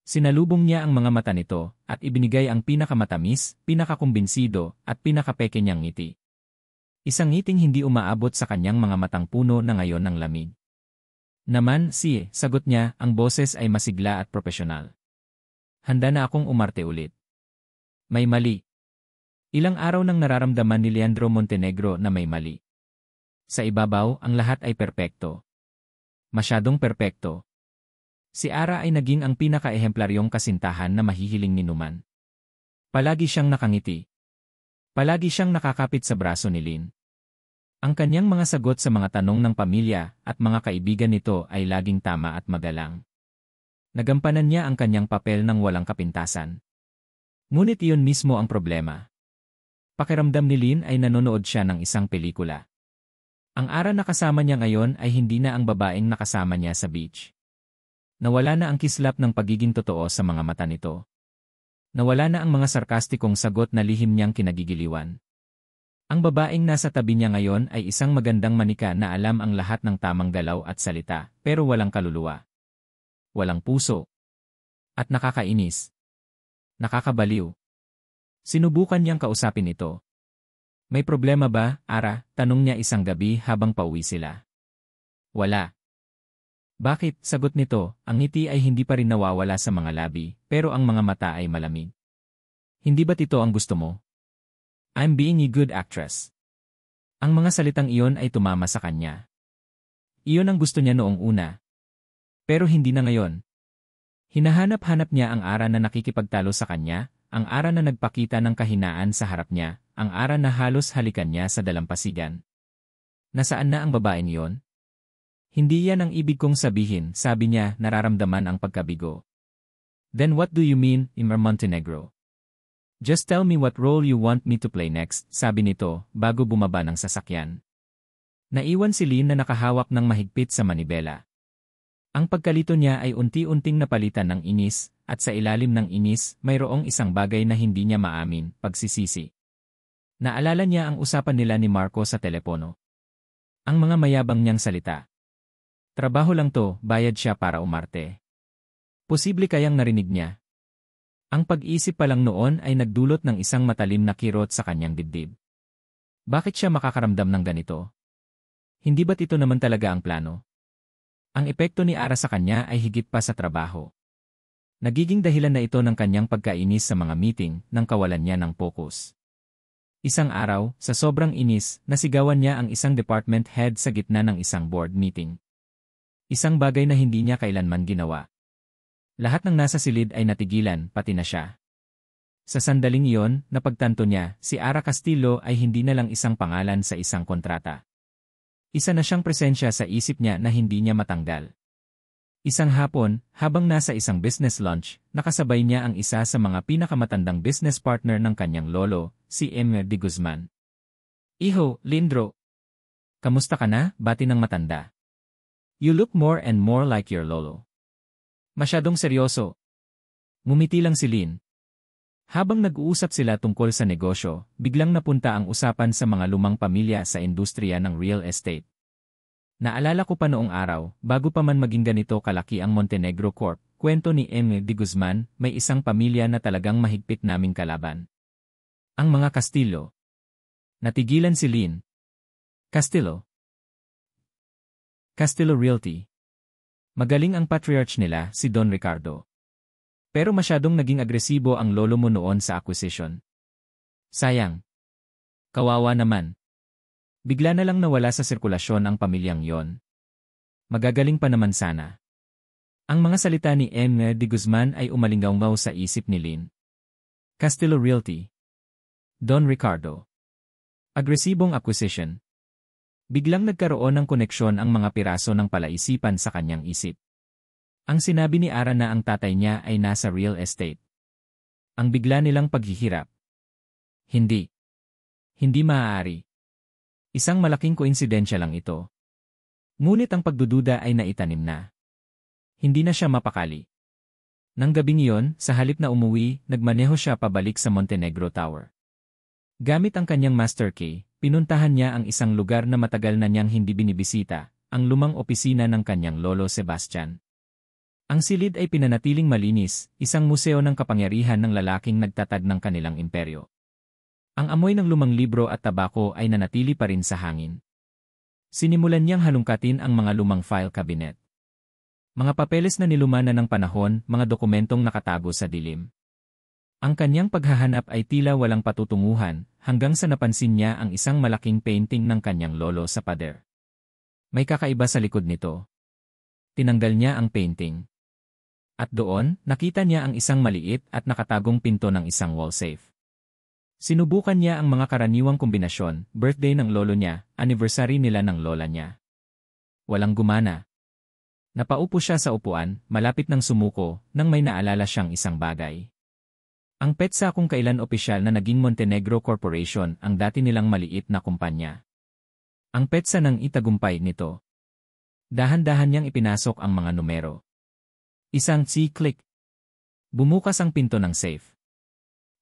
Sinalubong niya ang mga mata nito, at ibinigay ang pinakamatamis, pinakakumbinsido, at pinakapeke niyang ngiti. Isang ngiting hindi umaabot sa kanyang mga matang puno na ngayon ng lamig. Naman, sagot niya, ang boses ay masigla at propesyonal. Handa na akong umarte ulit. May mali. Ilang araw nang nararamdaman ni Leandro Montenegro na may mali. Sa ibabaw, ang lahat ay perpekto. Masyadong perpekto. Si Ara ay naging ang pinaka-ehemparyong kasintahan na mahihiling ni Numan. Palagi siyang nakangiti. Palagi siyang nakakapit sa braso ni Lynn. Ang kanyang mga sagot sa mga tanong ng pamilya at mga kaibigan nito ay laging tama at magalang. Nagampanan niya ang kanyang papel ng walang kapintasan. Ngunit iyon mismo ang problema. Pakiramdam ni Lynn ay nanonood siya ng isang pelikula. Ang Ara na kasama niya ngayon ay hindi na ang babaeng nakasama niya sa beach. Nawala na ang kislap ng pagiging totoo sa mga mata nito. Nawala na ang mga sarkastikong sagot na lihim niyang kinagigiliwan. Ang babaeng nasa tabi niya ngayon ay isang magandang manika na alam ang lahat ng tamang galaw at salita, pero walang kaluluwa. Walang puso. At nakakainis. Nakakabaliw. Sinubukan niyang kausapin ito. May problema ba, Ara? Tanong niya isang gabi habang pauwi sila. Wala. Bakit? Sagot nito, ang ngiti ay hindi pa rin nawawala sa mga labi, pero ang mga mata ay malamig. Hindi ba't ito ang gusto mo? I'm being a good actress. Ang mga salitang iyon ay tumama sa kanya. Iyon ang gusto niya noong una. Pero hindi na ngayon. Hinahanap-hanap niya ang ara na nakikipagtalo sa kanya, ang ara na nagpakita ng kahinaan sa harap niya, ang ara na halos halikan niya sa dalampasigan. Nasaan na ang babaeng yon? Hindi yan ang ibig kong sabihin, sabi niya, nararamdaman ang pagkabigo. Then what do you mean, Imar Montenegro? Just tell me what role you want me to play next, sabi nito, bago bumaba ng sasakyan. Naiwan si Lynn na nakahawak ng mahigpit sa manibela. Ang pagkalito niya ay unti-unting napalitan ng inis, at sa ilalim ng inis, mayroong isang bagay na hindi niya maamin, pagsisisi. Naalala niya ang usapan nila ni Marco sa telepono. Ang mga mayabang niyang salita. Trabaho lang to, bayad siya para umarte. Posible kayang narinig niya. Ang pag-isip pa lang noon ay nagdulot ng isang matalim na kirot sa kanyang dibdib. Bakit siya makakaramdam ng ganito? Hindi ba't ito naman talaga ang plano? Ang epekto ni Ara sa kanya ay higit pa sa trabaho. Nagiging dahilan na ito ng kanyang pagkainis sa mga meeting nang kawalan niya ng focus. Isang araw, sa sobrang inis, nasigawan niya ang isang department head sa gitna ng isang board meeting. Isang bagay na hindi niya kailanman ginawa. Lahat ng nasa silid ay natigilan, pati na siya. Sa sandaling iyon, napagtanto niya, si Ara Castillo ay hindi na lang isang pangalan sa isang kontrata. Isa na siyang presensya sa isip niya na hindi niya matanggal. Isang hapon, habang nasa isang business lunch, nakasabay niya ang isa sa mga pinakamatandang business partner ng kanyang lolo, si Emmer de Guzman. Iho, Lindro. Kamusta ka na, bati ng matanda? You look more and more like your lolo. Masyadong seryoso. Ngumiti lang si Lynn. Habang nag-uusap sila tungkol sa negosyo, biglang napunta ang usapan sa mga lumang pamilya sa industriya ng real estate. Naalala ko pa noong araw, bago pa man maging ganito kalaki ang Montenegro Corp, kwento ni M. de Guzman, may isang pamilya na talagang mahigpit naming kalaban. Ang mga Castillo. Natigilan si Lynn. Castillo. Castillo Realty. Magaling ang patriarch nila, si Don Ricardo. Pero masyadong naging agresibo ang lolo mo noon sa acquisition. Sayang. Kawawa naman. Bigla na lang nawala sa sirkulasyon ang pamilyang yon. Magagaling pa naman sana. Ang mga salita ni M. de Guzman ay umalinggaw sa isip ni Lynn. Castillo Realty. Don Ricardo. Agresibong acquisition. Biglang nagkaroon ng koneksyon ang mga piraso ng palaisipan sa kanyang isip. Ang sinabi ni Ara na ang tatay niya ay nasa real estate. Ang bigla nilang paghihirap. Hindi. Hindi maaari. Isang malaking koinsidensya lang ito. Ngunit ang pagdududa ay naitanim na. Hindi na siya mapakali. Nang gabing iyon, sa halip na umuwi, nagmaneho siya pabalik sa Montenegro Tower. Gamit ang kanyang master key, pinuntahan niya ang isang lugar na matagal na niyang hindi binibisita, ang lumang opisina ng kanyang lolo Sebastian. Ang silid ay pinanatiling malinis, isang museo ng kapangyarihan ng lalaking nagtatag ng kanilang imperyo. Ang amoy ng lumang libro at tabako ay nanatili pa rin sa hangin. Sinimulan niyang halungkatin ang mga lumang file cabinet. Mga papeles na nilumana ng panahon, mga dokumentong nakatago sa dilim. Ang kanyang paghahanap ay tila walang patutunguhan, hanggang sa napansin niya ang isang malaking painting ng kanyang lolo sa pader. May kakaiba sa likod nito. Tinanggal niya ang painting. At doon, nakita niya ang isang maliit at nakatagong pinto ng isang wall safe. Sinubukan niya ang mga karaniwang kombinasyon, birthday ng lolo niya, anniversary nila ng lola niya. Walang gumana. Napaupo siya sa upuan, malapit ng sumuko, nang may naalala siyang isang bagay. Ang petsa kung kailan opisyal na naging Montenegro Corporation ang dati nilang maliit na kumpanya. Ang petsa ng itagumpay nito. Dahan-dahan niyang ipinasok ang mga numero. Isang C-click. Bumukas ang pinto ng safe.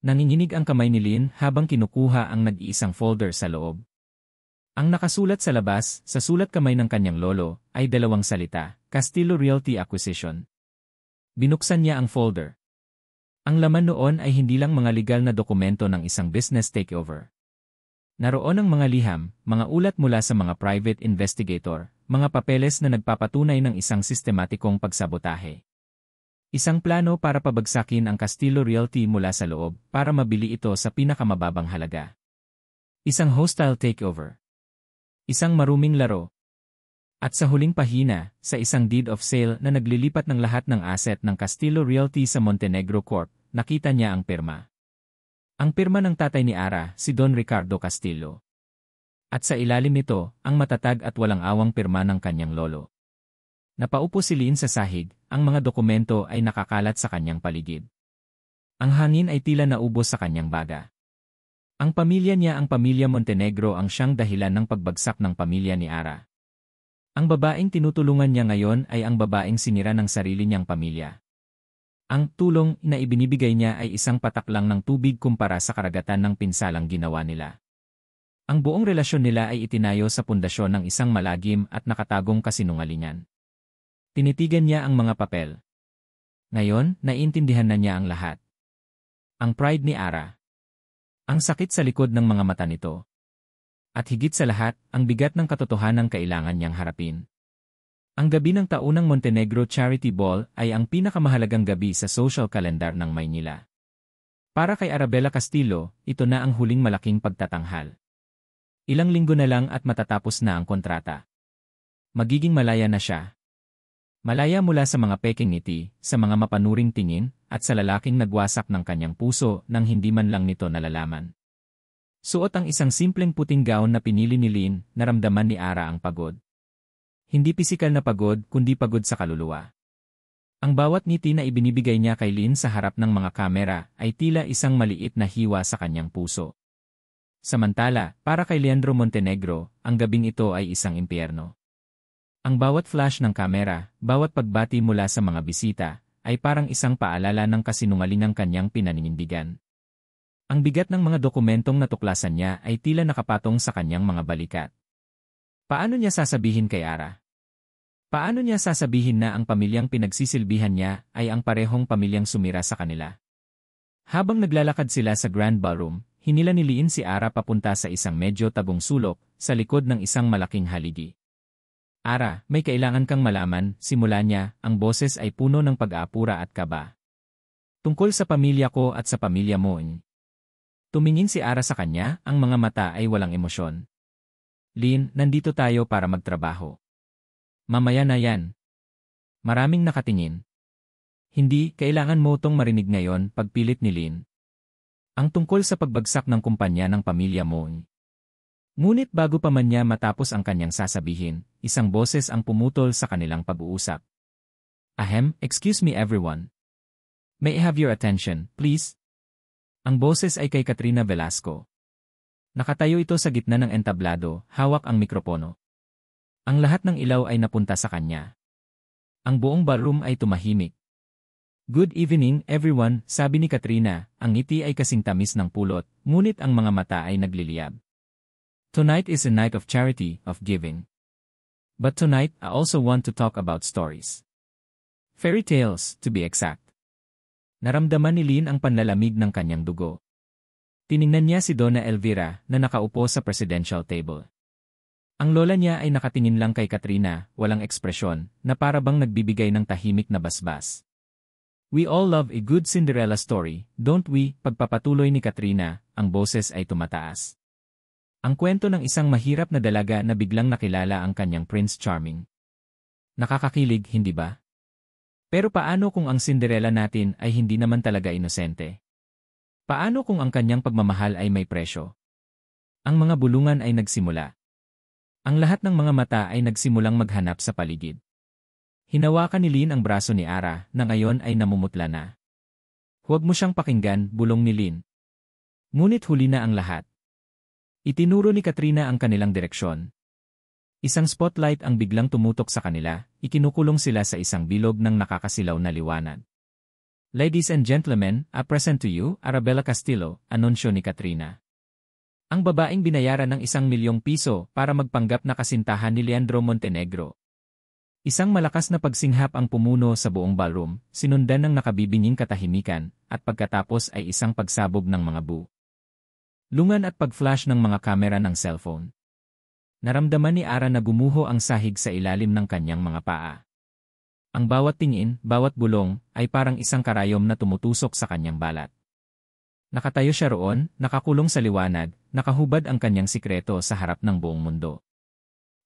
Nanginginig ang kamay ni Lynn habang kinukuha ang nag-iisang folder sa loob. Ang nakasulat sa labas, sa sulat kamay ng kanyang lolo, ay dalawang salita, Castillo Realty Acquisition. Binuksan niya ang folder. Ang laman noon ay hindi lang mga legal na dokumento ng isang business takeover. Naroon ang mga liham, mga ulat mula sa mga private investigator, mga papeles na nagpapatunay ng isang sistematikong pagsabotahe. Isang plano para pabagsakin ang Castillo Realty mula sa loob para mabili ito sa pinakamababang halaga. Isang hostile takeover. Isang maruming laro. At sa huling pahina, sa isang deed of sale na naglilipat ng lahat ng asset ng Castillo Realty sa Montenegro Corp, nakita niya ang pirma. Ang pirma ng tatay ni Ara, si Don Ricardo Castillo. At sa ilalim nito, ang matatag at walang awang pirma ng kanyang lolo. Napaupo si Lynn sa sahig, ang mga dokumento ay nakakalat sa kanyang paligid. Ang hangin ay tila naubos sa kanyang baga. Ang pamilya niya, ang pamilya Montenegro, ang siyang dahilan ng pagbagsak ng pamilya ni Ara. Ang babaeng tinutulungan niya ngayon ay ang babaeng sinira ng sarili niyang pamilya. Ang tulong na ibinibigay niya ay isang patak lang ng tubig kumpara sa karagatan ng pinsalang ginawa nila. Ang buong relasyon nila ay itinayo sa pundasyon ng isang malagim at nakatagong kasinungalingan. Tinitigan niya ang mga papel. Ngayon, naiintindihan na niya ang lahat. Ang pride ni Ara. Ang sakit sa likod ng mga mata nito. At higit sa lahat, ang bigat ng katotohanan kailangan niyang harapin. Ang gabi ng taunang Montenegro Charity Ball ay ang pinakamahalagang gabi sa social calendar ng Maynila. Para kay Arabella Castillo, ito na ang huling malaking pagtatanghal. Ilang linggo na lang at matatapos na ang kontrata. Magiging malaya na siya. Malaya mula sa mga peking ngiti, sa mga mapanuring tingin, at sa lalaking nagwasak ng kanyang puso nang hindi man lang nito nalalaman. Suot ang isang simpleng puting gown na pinili ni Lynn, naramdaman ni Ara ang pagod. Hindi pisikal na pagod, kundi pagod sa kaluluwa. Ang bawat ngiti na ibinibigay niya kay Lynn sa harap ng mga kamera ay tila isang maliit na hiwa sa kanyang puso. Samantala, para kay Leandro Montenegro, ang gabing ito ay isang impyerno. Ang bawat flash ng kamera, bawat pagbati mula sa mga bisita, ay parang isang paalala ng kasinungalingang kanyang pinaninindigan. Ang bigat ng mga dokumentong natuklasan niya ay tila nakapatong sa kanyang mga balikat. Paano niya sasabihin kay Ara? Paano niya sasabihin na ang pamilyang pinagsisilbihan niya ay ang parehong pamilyang sumira sa kanila? Habang naglalakad sila sa Grand Ballroom, hinila ni Lynn si Ara papunta sa isang medyo tabong sulok, sa likod ng isang malaking haligi. Ara, may kailangan kang malaman, simula niya, ang boses ay puno ng pag-aapura at kaba. Tungkol sa pamilya ko at sa pamilya mo. Tumingin si Ara sa kanya, ang mga mata ay walang emosyon. Lynn, nandito tayo para magtrabaho. Mamaya na yan. Maraming nakatingin. Hindi, kailangan mo tong marinig ngayon, pagpilit ni Lynn. Ang tungkol sa pagbagsak ng kumpanya ng pamilya mo. Ngunit bago pa man niya matapos ang kanyang sasabihin, isang boses ang pumutol sa kanilang pag-uusap. Ahem, excuse me everyone. May I have your attention, please? Ang boses ay kay Katrina Velasco. Nakatayo ito sa gitna ng entablado, hawak ang mikropono. Ang lahat ng ilaw ay napunta sa kanya. Ang buong ballroom ay tumahimik. Good evening, everyone, sabi ni Katrina, ang ngiti ay kasing tamis ng pulot, ngunit ang mga mata ay nagliliyab. Tonight is a night of charity, of giving. But tonight, I also want to talk about stories. Fairy tales, to be exact. Naramdaman ni Lynn ang panlalamig ng kanyang dugo. Tiningnan niya si Donna Elvira na nakaupo sa presidential table. Ang lola niya ay nakatingin lang kay Katrina, walang ekspresyon, na para bang nagbibigay ng tahimik na basbas. We all love a good Cinderella story, don't we? Pagpapatuloy ni Katrina, ang boses ay tumataas. Ang kwento ng isang mahirap na dalaga na biglang nakilala ang kanyang Prince Charming. Nakakakilig, hindi ba? Pero paano kung ang Cinderella natin ay hindi naman talaga inosente? Paano kung ang kanyang pagmamahal ay may presyo? Ang mga bulungan ay nagsimula. Ang lahat ng mga mata ay nagsimulang maghanap sa paligid. Hinawakan ni Lynn ang braso ni Ara na ngayon ay namumutla na. Huwag mo siyang pakinggan, bulong ni Lynn. Ngunit huli na ang lahat. Itinuro ni Katrina ang kanilang direksyon. Isang spotlight ang biglang tumutok sa kanila, ikinukulong sila sa isang bilog ng nakakasilaw na liwanag. Ladies and gentlemen, I present to you, Arabella Castillo, anunsyo ni Katrina. Ang babaeng binayaran ng ₱1,000,000 para magpanggap na kasintahan ni Leandro Montenegro. Isang malakas na pagsinghap ang pumuno sa buong ballroom, sinundan ng nakabibinging katahimikan, at pagkatapos ay isang pagsabog ng mga lungan at pag-flash ng mga kamera ng cellphone. Naramdaman ni Ara na gumuho ang sahig sa ilalim ng kanyang mga paa. Ang bawat tingin, bawat bulong, ay parang isang karayom na tumutusok sa kanyang balat. Nakatayo siya roon, nakakulong sa liwanag, nakahubad ang kanyang sikreto sa harap ng buong mundo.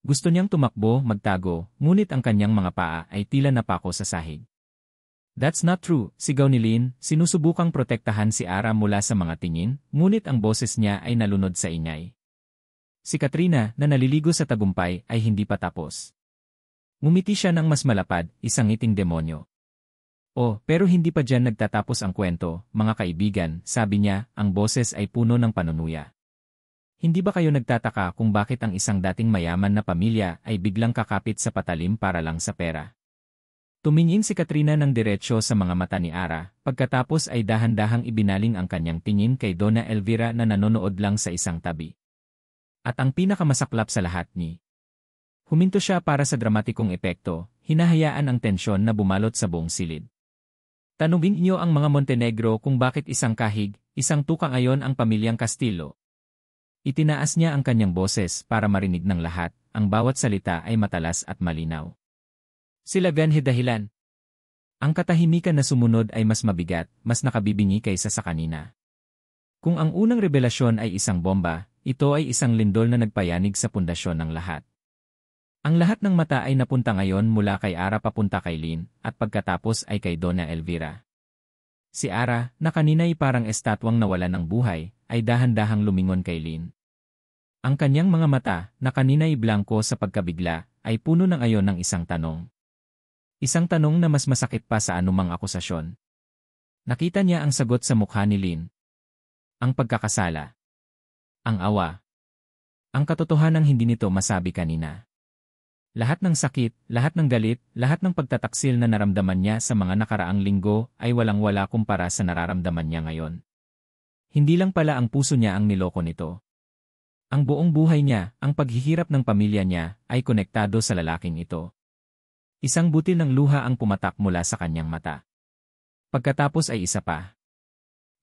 Gusto niyang tumakbo, magtago, ngunit ang kanyang mga paa ay tila napako sa sahig. That's not true, sigaw ni Lynn, sinusubukang protektahan si Ara mula sa mga tingin, ngunit ang boses niya ay nalunod sa ingay. Si Katrina, na naliligo sa tagumpay, ay hindi pa tapos. Ngumiti siya ng mas malapad, isang ngiting demonyo. Oh, pero hindi pa dyan nagtatapos ang kwento, mga kaibigan, sabi niya, ang boses ay puno ng panunuya. Hindi ba kayo nagtataka kung bakit ang isang dating mayaman na pamilya ay biglang kakapit sa patalim para lang sa pera? Tumingin si Katrina ng diretsyo sa mga mata ni Ara, pagkatapos ay dahan-dahang ibinaling ang kanyang tingin kay Donna Elvira na nanonood lang sa isang tabi. At ang pinakamasaklap sa lahat ni, huminto siya para sa dramatikong epekto, hinahayaan ang tensyon na bumalot sa buong silid. Tanungin niyo ang mga Montenegro kung bakit isang kahig, isang tuka ngayon ang pamilyang Castillo. Itinaas niya ang kanyang boses para marinig ng lahat, ang bawat salita ay matalas at malinaw. Sila ganhe dahilan. Ang katahimikan na sumunod ay mas mabigat, mas nakabibingi kaysa sa kanina. Kung ang unang revelasyon ay isang bomba, ito ay isang lindol na nagpayanig sa pundasyon ng lahat. Ang lahat ng mata ay napunta ngayon mula kay Ara papunta kay Lynn, at pagkatapos ay kay Donna Elvira. Si Ara, na kanina ay parang estatwang nawalan ng buhay, ay dahan-dahang lumingon kay Lynn. Ang kanyang mga mata, na kanina ay blanko sa pagkabigla, ay puno ng ayon ng isang tanong. Isang tanong na mas masakit pa sa anumang akusasyon. Nakita niya ang sagot sa mukha ni Lynn. Ang pagkakasala. Ang awa. Ang katotohanang hindi nito masabi kanina. Lahat ng sakit, lahat ng galit, lahat ng pagtataksil na naramdaman niya sa mga nakaraang linggo ay walang-wala kumpara sa nararamdaman niya ngayon. Hindi lang pala ang puso niya ang niloko nito. Ang buong buhay niya, ang paghihirap ng pamilya niya, ay konektado sa lalaking ito. Isang butil ng luha ang pumatak mula sa kanyang mata. Pagkatapos ay isa pa.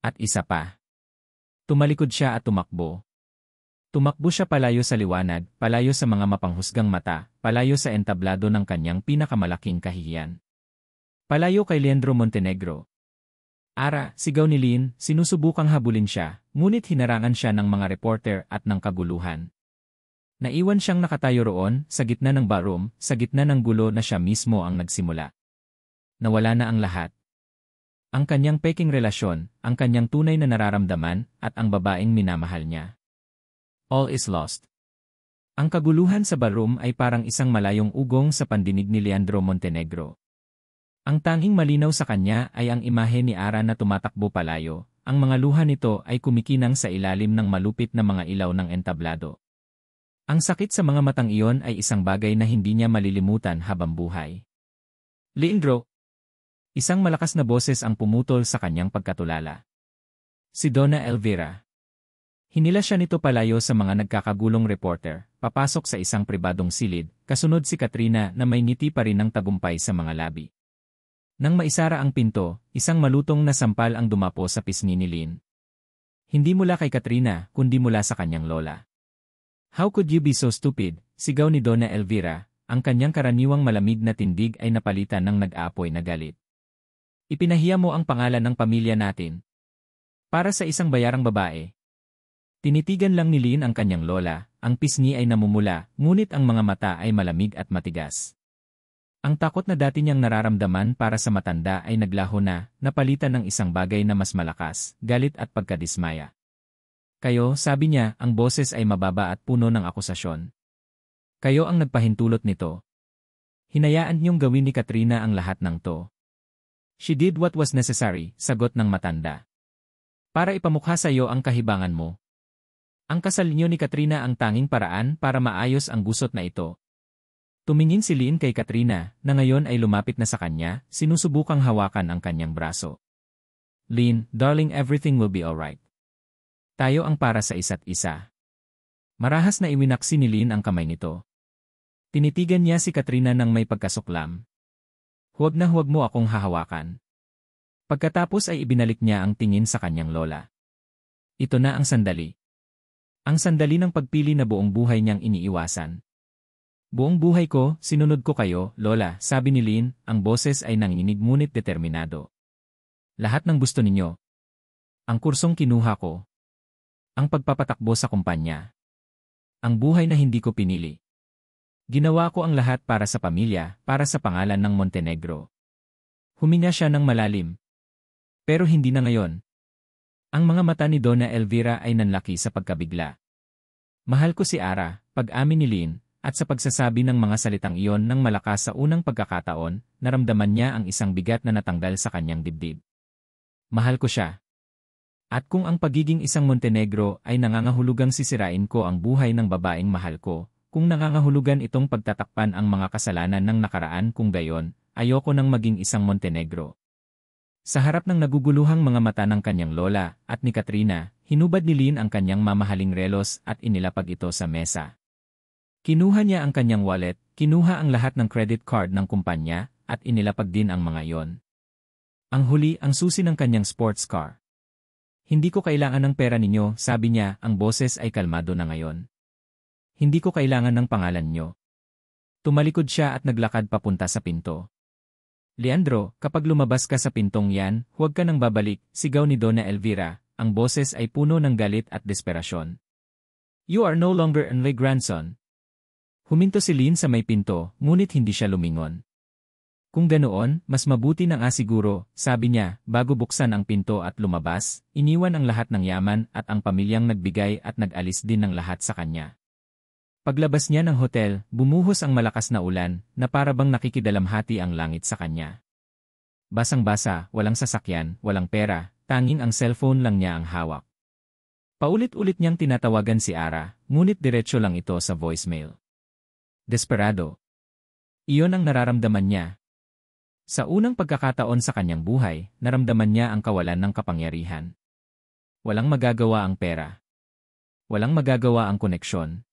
At isa pa. Tumalikod siya at tumakbo. Tumakbo siya palayo sa liwanag, palayo sa mga mapanghusgang mata, palayo sa entablado ng kanyang pinakamalaking kahihiyan. Palayo kay Leandro Montenegro. Ara, sigaw ni Lynn, sinusubukang habulin siya, ngunit hinarangan siya ng mga reporter at ng kaguluhan. Naiwan siyang nakatayo roon, sa gitna ng ballroom, sa gitna ng gulo na siya mismo ang nagsimula. Nawala na ang lahat. Ang kanyang peking relasyon, ang kanyang tunay na nararamdaman, at ang babaeng minamahal niya. All is lost. Ang kaguluhan sa ballroom ay parang isang malayong ugong sa pandinig ni Leandro Montenegro. Ang tanging malinaw sa kanya ay ang imahe ni Ara na tumatakbo palayo, ang mga luha nito ay kumikinang sa ilalim ng malupit na mga ilaw ng entablado. Ang sakit sa mga matang iyon ay isang bagay na hindi niya malilimutan habang buhay. Leandro! Isang malakas na boses ang pumutol sa kanyang pagkatulala. Si Donna Elvira. Hinila siya nito palayo sa mga nagkakagulong reporter, papasok sa isang pribadong silid, kasunod si Katrina na may ngiti pa rin ng tagumpay sa mga labi. Nang maisara ang pinto, isang malutong na sampal ang dumapo sa pisngi ni Lynn. Hindi mula kay Katrina, kundi mula sa kanyang lola. How could you be so stupid? Sigaw ni Donna Elvira, ang kanyang karaniwang malamig na tindig ay napalitan ng nag-aapoy na galit. Ipinahiya mo ang pangalan ng pamilya natin. Para sa isang bayarang babae. Tinitigan lang ni Lynn ang kanyang lola, ang pisngi ay namumula, ngunit ang mga mata ay malamig at matigas. Ang takot na dati niyang nararamdaman para sa matanda ay naglaho na, napalitan ng isang bagay na mas malakas, galit at pagkadismaya. Kayo, sabi niya, ang boses ay mababa at puno ng akusasyon. Kayo ang nagpahintulot nito. Hinayaan niyong gawin ni Katrina ang lahat ng to. She did what was necessary, sagot ng matanda. Para ipamukha sa iyo ang kahibangan mo. Ang kasal niyo ni Katrina ang tanging paraan para maayos ang gusot na ito. Tumingin si Lynn kay Katrina, na ngayon ay lumapit na sa kanya, sinusubukang hawakan ang kanyang braso. Lynn, darling, everything will be alright. Tayo ang para sa isa't isa. Marahas na iwinaksi ni Lynn ang kamay nito. Tinitigan niya si Katrina ng may pagkasuklam. Huwag na huwag mo akong hahawakan. Pagkatapos ay ibinalik niya ang tingin sa kanyang lola. Ito na ang sandali. Ang sandali ng pagpili na buong buhay niyang iniiwasan. Buong buhay ko, sinunod ko kayo, lola, sabi ni Lynn, ang boses ay nanginginig ngunit determinado. Lahat ng gusto ninyo. Ang kursong kinuha ko. Ang pagpapatakbo sa kumpanya. Ang buhay na hindi ko pinili. Ginawa ko ang lahat para sa pamilya, para sa pangalan ng Montenegro. Huminga siya ng malalim. Pero hindi na ngayon. Ang mga mata ni Donna Elvira ay nanlaki sa pagkabigla. Mahal ko si Ara, pag-amin ni Lynn, at sa pagsasabi ng mga salitang iyon ng malakas sa unang pagkakataon, naramdaman niya ang isang bigat na natanggal sa kanyang dibdib. Mahal ko siya. At kung ang pagiging isang Montenegro ay nangangahulugang sisirain ko ang buhay ng babaeng mahal ko, kung nangangahulugan itong pagtatakpan ang mga kasalanan ng nakaraan kung gayon, ayoko nang maging isang Montenegro. Sa harap ng naguguluhang mga mata ng kanyang lola at ni Katrina, hinubad ni Lynn ang kanyang mamahaling relos at inilapag ito sa mesa. Kinuha niya ang kanyang wallet, kinuha ang lahat ng credit card ng kumpanya, at inilapag din ang mga iyon. Ang huli ang susi ng kanyang sports car. Hindi ko kailangan ng pera ninyo, sabi niya, ang boses ay kalmado na ngayon. Hindi ko kailangan ng pangalan niyo. Tumalikod siya at naglakad papunta sa pinto. Leandro, kapag lumabas ka sa pintong yan, huwag ka nang babalik, sigaw ni Donna Elvira, ang boses ay puno ng galit at desperasyon. You are no longer only grandson. Huminto si Lynn sa may pinto, ngunit hindi siya lumingon. Kung ganoon, mas mabuti na nga siguro, sabi niya, bago buksan ang pinto at lumabas, iniwan ang lahat ng yaman at ang pamilyang nagbigay at nag-alis din ng lahat sa kanya. Paglabas niya ng hotel, bumuhos ang malakas na ulan, na parabang nakikidalamhati ang langit sa kanya. Basang-basa, walang sasakyan, walang pera, tanging ang cellphone lang niya ang hawak. Paulit-ulit niyang tinatawagan si Ara, ngunit diretsyo lang ito sa voicemail. Desperado. Iyon ang nararamdaman niya. Sa unang pagkakataon sa kanyang buhay, naramdaman niya ang kawalan ng kapangyarihan. Walang magagawa ang pera. Walang magagawa ang koneksyon.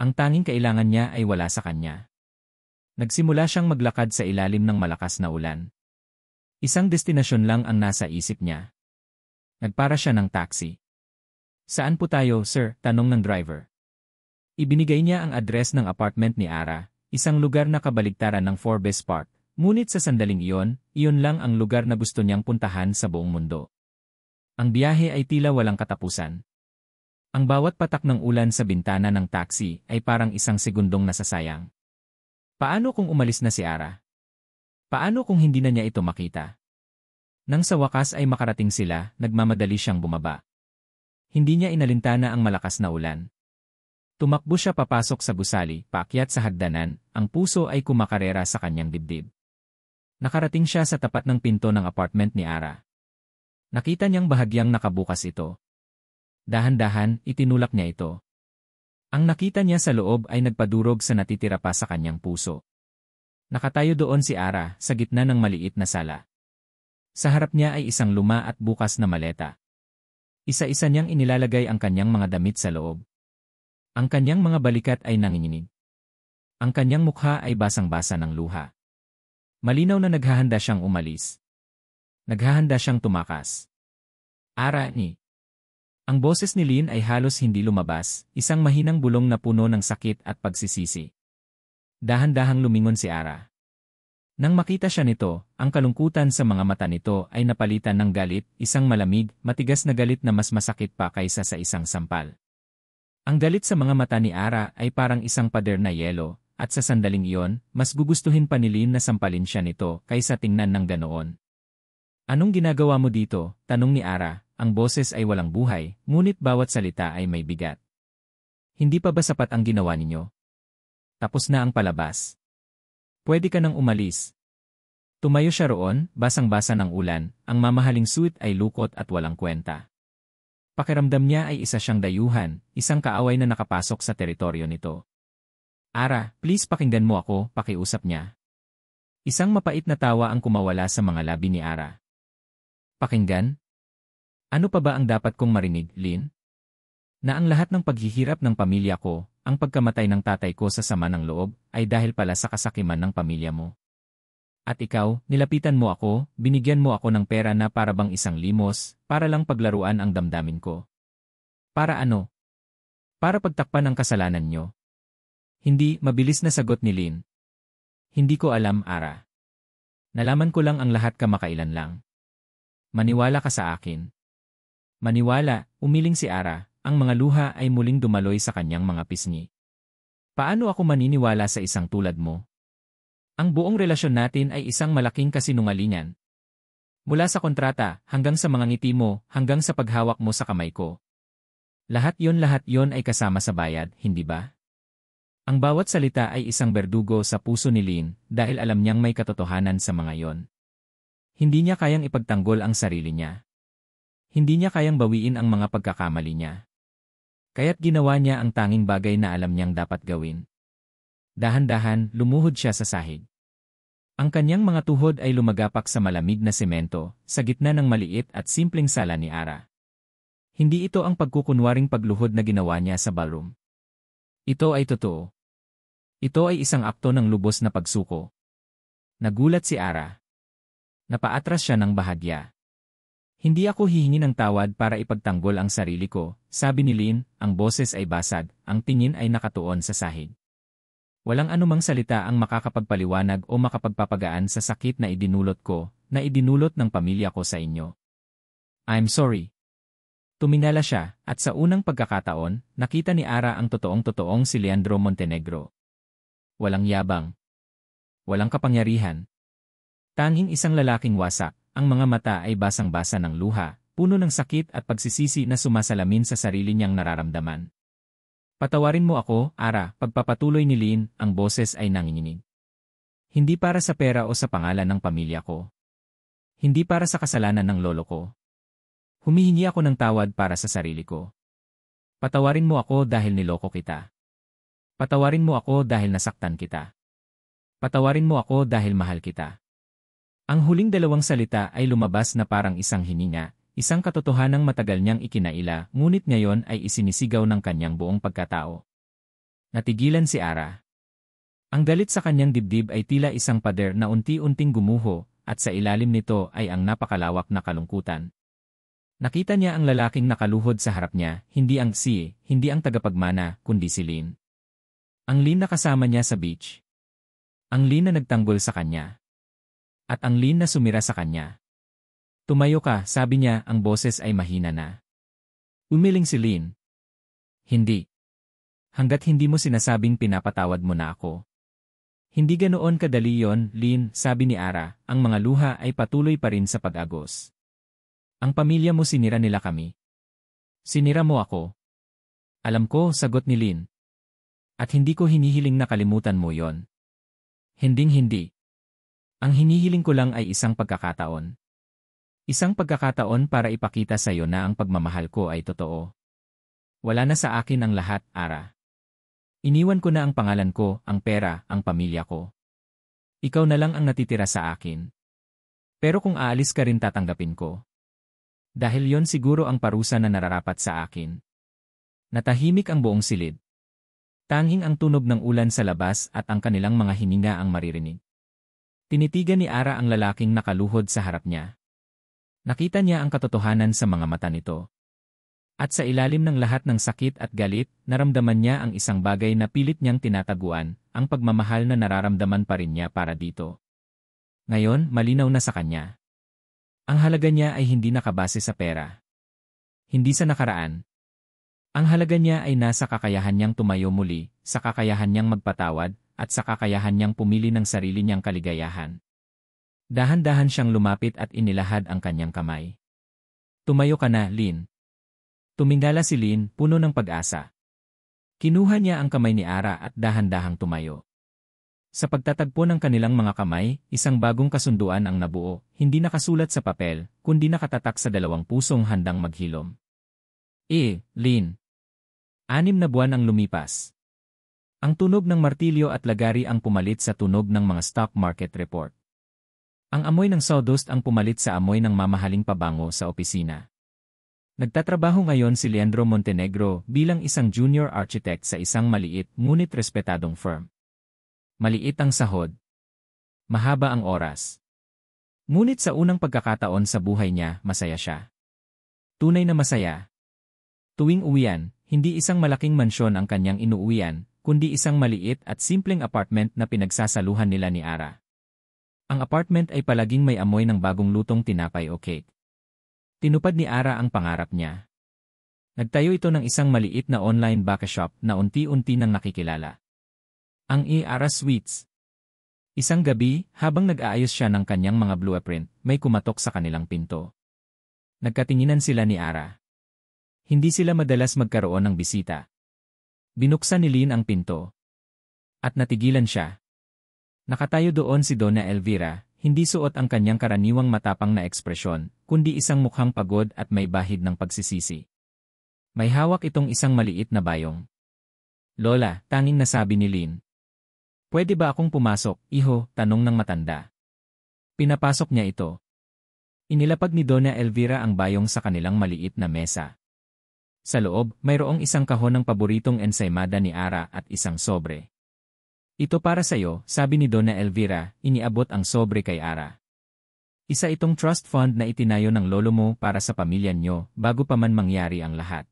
Ang tanging kailangan niya ay wala sa kanya. Nagsimula siyang maglakad sa ilalim ng malakas na ulan. Isang destinasyon lang ang nasa isip niya. Nagpara siya ng taxi. Saan po tayo, sir? Tanong ng driver. Ibinigay niya ang address ng apartment ni Ara, isang lugar na kabaligtaran ng Forbes Park, ngunit sa sandaling iyon lang ang lugar na gusto niyang puntahan sa buong mundo. Ang biyahe ay tila walang katapusan. Ang bawat patak ng ulan sa bintana ng taxi ay parang isang segundong nasasayang. Paano kung umalis na si Ara? Paano kung hindi na niya ito makita? Nang sa wakas ay makarating sila, nagmamadali siyang bumaba. Hindi niya inalintana ang malakas na ulan. Tumakbo siya papasok sa gusali, paakyat sa hagdanan, ang puso ay kumakarera sa kanyang dibdib. Nakarating siya sa tapat ng pinto ng apartment ni Ara. Nakita niyang bahagyang nakabukas ito. Dahan-dahan, itinulak niya ito. Ang nakita niya sa loob ay nagpadurog sa natitira pa sa kanyang puso. Nakatayo doon si Ara sa gitna ng maliit na sala. Sa harap niya ay isang luma at bukas na maleta. Isa-isa niyang inilalagay ang kanyang mga damit sa loob. Ang kanyang mga balikat ay nanginginig. Ang kanyang mukha ay basang-basa ng luha. Malinaw na naghahanda siyang umalis. Naghahanda siyang tumakas. Ara ni. Ang boses ni Lynn ay halos hindi lumabas, isang mahinang bulong na puno ng sakit at pagsisisi. Dahan-dahang lumingon si Ara. Nang makita siya nito, ang kalungkutan sa mga mata nito ay napalitan ng galit, isang malamig, matigas na galit na mas masakit pa kaysa sa isang sampal. Ang galit sa mga mata ni Ara ay parang isang pader na yelo, at sa sandaling iyon, mas gugustuhin pa ni Lynn na sampalin siya nito kaysa tingnan ng ganoon. Anong ginagawa mo dito? Tanong ni Ara. Ang boses ay walang buhay, ngunit bawat salita ay may bigat. Hindi pa ba sapat ang ginawa ninyo? Tapos na ang palabas. Pwede ka nang umalis. Tumayo siya roon, basang-basa ng ulan, ang mamahaling suit ay lukot at walang kwenta. Pakiramdam niya ay isa siyang dayuhan, isang kaaway na nakapasok sa teritoryo nito. Ara, please pakinggan mo ako, pakiusap niya. Isang mapait na tawa ang kumawala sa mga labi ni Ara. Pakinggan? Ano pa ba ang dapat kong marinig, Lynn? Na ang lahat ng paghihirap ng pamilya ko, ang pagkamatay ng tatay ko sa sama ng loob, ay dahil pala sa kasakiman ng pamilya mo. At ikaw, nilapitan mo ako, binigyan mo ako ng pera na para bang isang limos, para lang paglaruan ang damdamin ko. Para ano? Para pagtakpan ang kasalanan nyo. Hindi, mabilis na sagot ni Lynn. Hindi ko alam, Ara. Nalaman ko lang ang lahat kamakailan lang. Maniwala ka sa akin. Maniwala, umiling si Ara, ang mga luha ay muling dumaloy sa kanyang mga pisngi. Paano ako maniniwala sa isang tulad mo? Ang buong relasyon natin ay isang malaking kasinungalingan. Mula sa kontrata, hanggang sa mga ngiti mo, hanggang sa paghawak mo sa kamay ko. Lahat yon ay kasama sa bayad, hindi ba? Ang bawat salita ay isang berdugo sa puso ni Lynn dahil alam niyang may katotohanan sa mga yon. Hindi niya kayang ipagtanggol ang sarili niya. Hindi niya kayang bawiin ang mga pagkakamali niya. Kaya't ginawa niya ang tanging bagay na alam niyang dapat gawin. Dahan-dahan, lumuhod siya sa sahig. Ang kanyang mga tuhod ay lumagapak sa malamig na semento, sa gitna ng maliit at simpleng sala ni Ara. Hindi ito ang pagkukunwaring pagluhod na ginawa niya sa ballroom. Ito ay totoo. Ito ay isang akto ng lubos na pagsuko. Nagulat si Ara. Napaatras siya ng bahagya. Hindi ako hihingi ng tawad para ipagtanggol ang sarili ko, sabi ni Lynn, ang boses ay basag, ang tingin ay nakatuon sa sahig. Walang anumang salita ang makakapagpaliwanag o makapagpapagaan sa sakit na idinulot ko, na idinulot ng pamilya ko sa inyo. I'm sorry. Tumingala siya, at sa unang pagkakataon, nakita ni Ara ang totoong-totoong si Leandro Montenegro. Walang yabang. Walang kapangyarihan. Tanging isang lalaking wasak, ang mga mata ay basang-basa ng luha, puno ng sakit at pagsisisi na sumasalamin sa sarili niyang nararamdaman. Patawarin mo ako, Ara, pagpapatuloy ni Lynn, ang boses ay nanginginig. Hindi para sa pera o sa pangalan ng pamilya ko. Hindi para sa kasalanan ng lolo ko. Humihingi ako ng tawad para sa sarili ko. Patawarin mo ako dahil niloko kita. Patawarin mo ako dahil nasaktan kita. Patawarin mo ako dahil mahal kita. Ang huling dalawang salita ay lumabas na parang isang hininga, isang katotohanang matagal niyang ikinaila, ngunit ngayon ay isinisigaw ng kanyang buong pagkatao. Natigilan si Ara. Ang galit sa kanyang dibdib ay tila isang pader na unti-unting gumuho, at sa ilalim nito ay ang napakalawak na kalungkutan. Nakita niya ang lalaking nakaluhod sa harap niya, hindi ang hindi ang tagapagmana, kundi si Lynn. Ang Lynn na kasama niya sa beach. Ang Lynn na nagtanggol sa kanya. At ang Lynn na sumira sa kanya. Tumayo ka, sabi niya, ang boses ay mahina na. Umiling si Lynn. Hindi. Hanggat hindi mo sinasabing pinapatawad mo na ako. Hindi ganoon kadali yon, Lynn, sabi ni Ara, ang mga luha ay patuloy pa rin sa pag-agos. Ang pamilya mo sinira nila kami. Sinira mo ako. Alam ko, sagot ni Lynn. At hindi ko hinihiling na kalimutan mo yon. Hinding-hindi. Ang hinihiling ko lang ay isang pagkakataon. Isang pagkakataon para ipakita sa iyo na ang pagmamahal ko ay totoo. Wala na sa akin ang lahat, Ara. Iniwan ko na ang pangalan ko, ang pera, ang pamilya ko. Ikaw na lang ang natitira sa akin. Pero kung aalis ka rin tatanggapin ko. Dahil yon siguro ang parusa na nararapat sa akin. Natahimik ang buong silid. Tanging ang tunog ng ulan sa labas at ang kanilang mga hininga ang maririnig. Tinitigan ni Ara ang lalaking nakaluhod sa harap niya. Nakita niya ang katotohanan sa mga mata nito. At sa ilalim ng lahat ng sakit at galit, naramdaman niya ang isang bagay na pilit niyang tinataguan, ang pagmamahal na nararamdaman pa rin niya para dito. Ngayon, malinaw na sa kanya. Ang halaga niya ay hindi nakabase sa pera. Hindi sa nakaraan. Ang halaga niya ay nasa kakayahan niyang tumayo muli, sa kakayahan niyang magpatawad, at sa kakayahan niyang pumili ng sarili niyang kaligayahan. Dahan-dahan siyang lumapit at inilahad ang kanyang kamay. Tumayo ka na, Lynn. Tumingala si Lynn, puno ng pag-asa. Kinuha niya ang kamay ni Ara at dahan-dahang tumayo. Sa pagtatagpo ng kanilang mga kamay, isang bagong kasunduan ang nabuo, hindi nakasulat sa papel, kundi nakatatak sa dalawang pusong handang maghilom. Lynn. 6 na buwan ang lumipas. Ang tunog ng martilyo at lagari ang pumalit sa tunog ng mga stock market report. Ang amoy ng sawdust ang pumalit sa amoy ng mamahaling pabango sa opisina. Nagtatrabaho ngayon si Leandro Montenegro bilang isang junior architect sa isang maliit ngunit respetadong firm. Maliit ang sahod. Mahaba ang oras. Ngunit sa unang pagkakataon sa buhay niya, masaya siya. Tunay na masaya. Tuwing uwian, hindi isang malaking mansyon ang kanyang inuuwian, kundi isang maliit at simpleng apartment na pinagsasaluhan nila ni Ara. Ang apartment ay palaging may amoy ng bagong lutong tinapay o cake. Tinupad ni Ara ang pangarap niya. Nagtayo ito ng isang maliit na online baka shop na unti-unti nang nakikilala. Ang Ara Sweets. Isang gabi, habang nag-aayos siya ng kanyang mga blueprint, may kumatok sa kanilang pinto. Nagkatinginan sila ni Ara. Hindi sila madalas magkaroon ng bisita. Binuksan ni Lynn ang pinto. At natigilan siya. Nakatayo doon si Donna Elvira, hindi suot ang kanyang karaniwang matapang na ekspresyon, kundi isang mukhang pagod at may bahid ng pagsisisi. May hawak itong isang maliit na bayong. Lola, tanging nasabi ni Lynn. Pwede ba akong pumasok, iho? Tanong ng matanda. Pinapasok niya ito. Inilapag ni Donna Elvira ang bayong sa kanilang maliit na mesa. Sa loob, mayroong isang kahon ng paboritong ensaymada ni Ara at isang sobre. Ito para sa'yo, sabi ni Donna Elvira, iniabot ang sobre kay Ara. Isa itong trust fund na itinayo ng lolo mo para sa pamilya nyo bago pa man mangyari ang lahat.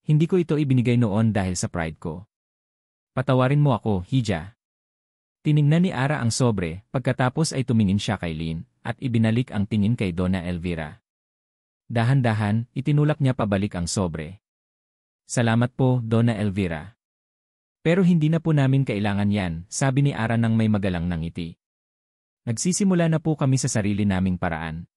Hindi ko ito ibinigay noon dahil sa pride ko. Patawarin mo ako, Hija. Tiningnan ni Ara ang sobre, pagkatapos ay tumingin siya kay Lynn, at ibinalik ang tingin kay Donna Elvira. Dahan-dahan, itinulak niya pabalik ang sobre. Salamat po, Donna Elvira. Pero hindi na po namin kailangan yan, sabi ni Ara nang may magalang na ngiti. Nagsisimula na po kami sa sarili naming paraan.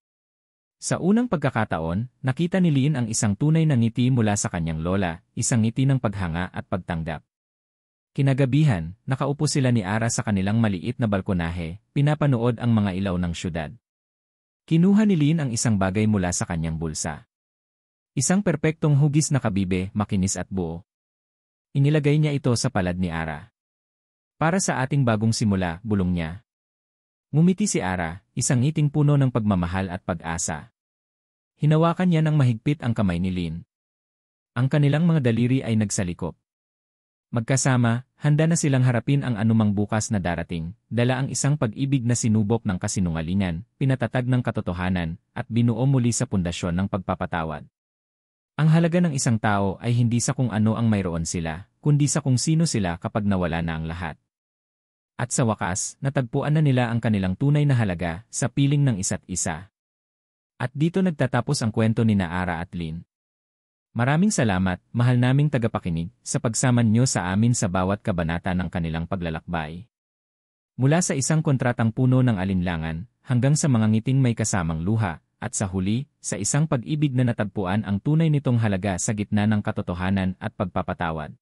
Sa unang pagkakataon, nakita ni Lynn ang isang tunay na ngiti mula sa kanyang lola, isang ngiti ng paghanga at pagtanggap. Kinagabihan, nakaupo sila ni Ara sa kanilang maliit na balkonahe, pinapanood ang mga ilaw ng syudad. Kinuha ni Lynn ang isang bagay mula sa kanyang bulsa. Isang perpektong hugis na kabibe, makinis at buo. Inilagay niya ito sa palad ni Ara. Para sa ating bagong simula, bulong niya. Ngumiti si Ara, isang ngiting puno ng pagmamahal at pag-asa. Hinawakan niya ng mahigpit ang kamay ni Lynn. Ang kanilang mga daliri ay nagsalikop. Magkasama, handa na silang harapin ang anumang bukas na darating, dala ang isang pag-ibig na sinubok ng kasinungalingan, pinatatag ng katotohanan, at binuo muli sa pundasyon ng pagpapatawad. Ang halaga ng isang tao ay hindi sa kung ano ang mayroon sila, kundi sa kung sino sila kapag nawala na ang lahat. At sa wakas, natagpuan na nila ang kanilang tunay na halaga sa piling ng isa't isa. At dito nagtatapos ang kwento ni Ara at Lynn. Maraming salamat, mahal naming tagapakinig, sa pagsama niyo sa amin sa bawat kabanata ng kanilang paglalakbay. Mula sa isang kontratang puno ng alinlangan, hanggang sa mga ngiting may kasamang luha, at sa huli, sa isang pag-ibig na natagpuan ang tunay nitong halaga sa gitna ng katotohanan at pagpapatawad.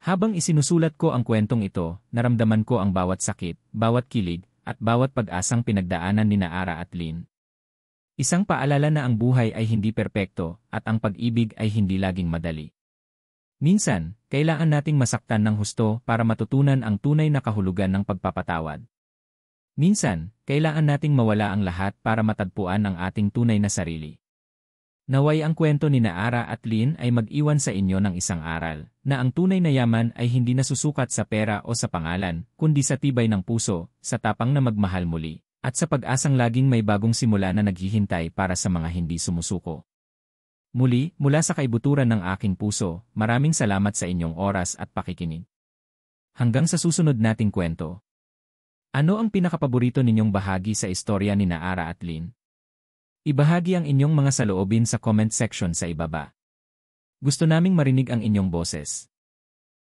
Habang isinusulat ko ang kwentong ito, naramdaman ko ang bawat sakit, bawat kilig, at bawat pag-asang pinagdaanan ni Ara at Lynn. Isang paalala na ang buhay ay hindi perpekto, at ang pag-ibig ay hindi laging madali. Minsan, kailangan nating masaktan ng husto para matutunan ang tunay na kahulugan ng pagpapatawad. Minsan, kailangan nating mawala ang lahat para matagpuan ang ating tunay na sarili. Naway ang kwento ni Ara at Lynn ay mag-iwan sa inyo ng isang aral, na ang tunay na yaman ay hindi nasusukat sa pera o sa pangalan, kundi sa tibay ng puso, sa tapang na magmahal muli, at sa pag-asang laging may bagong simula na naghihintay para sa mga hindi sumusuko. Muli, mula sa kaibuturan ng aking puso, maraming salamat sa inyong oras at pakikinig. Hanggang sa susunod nating kwento. Ano ang pinakapaborito ninyong bahagi sa istorya ni Ara at Lynn? Ibahagi ang inyong mga saloobin sa comment section sa ibaba. Gusto naming marinig ang inyong boses.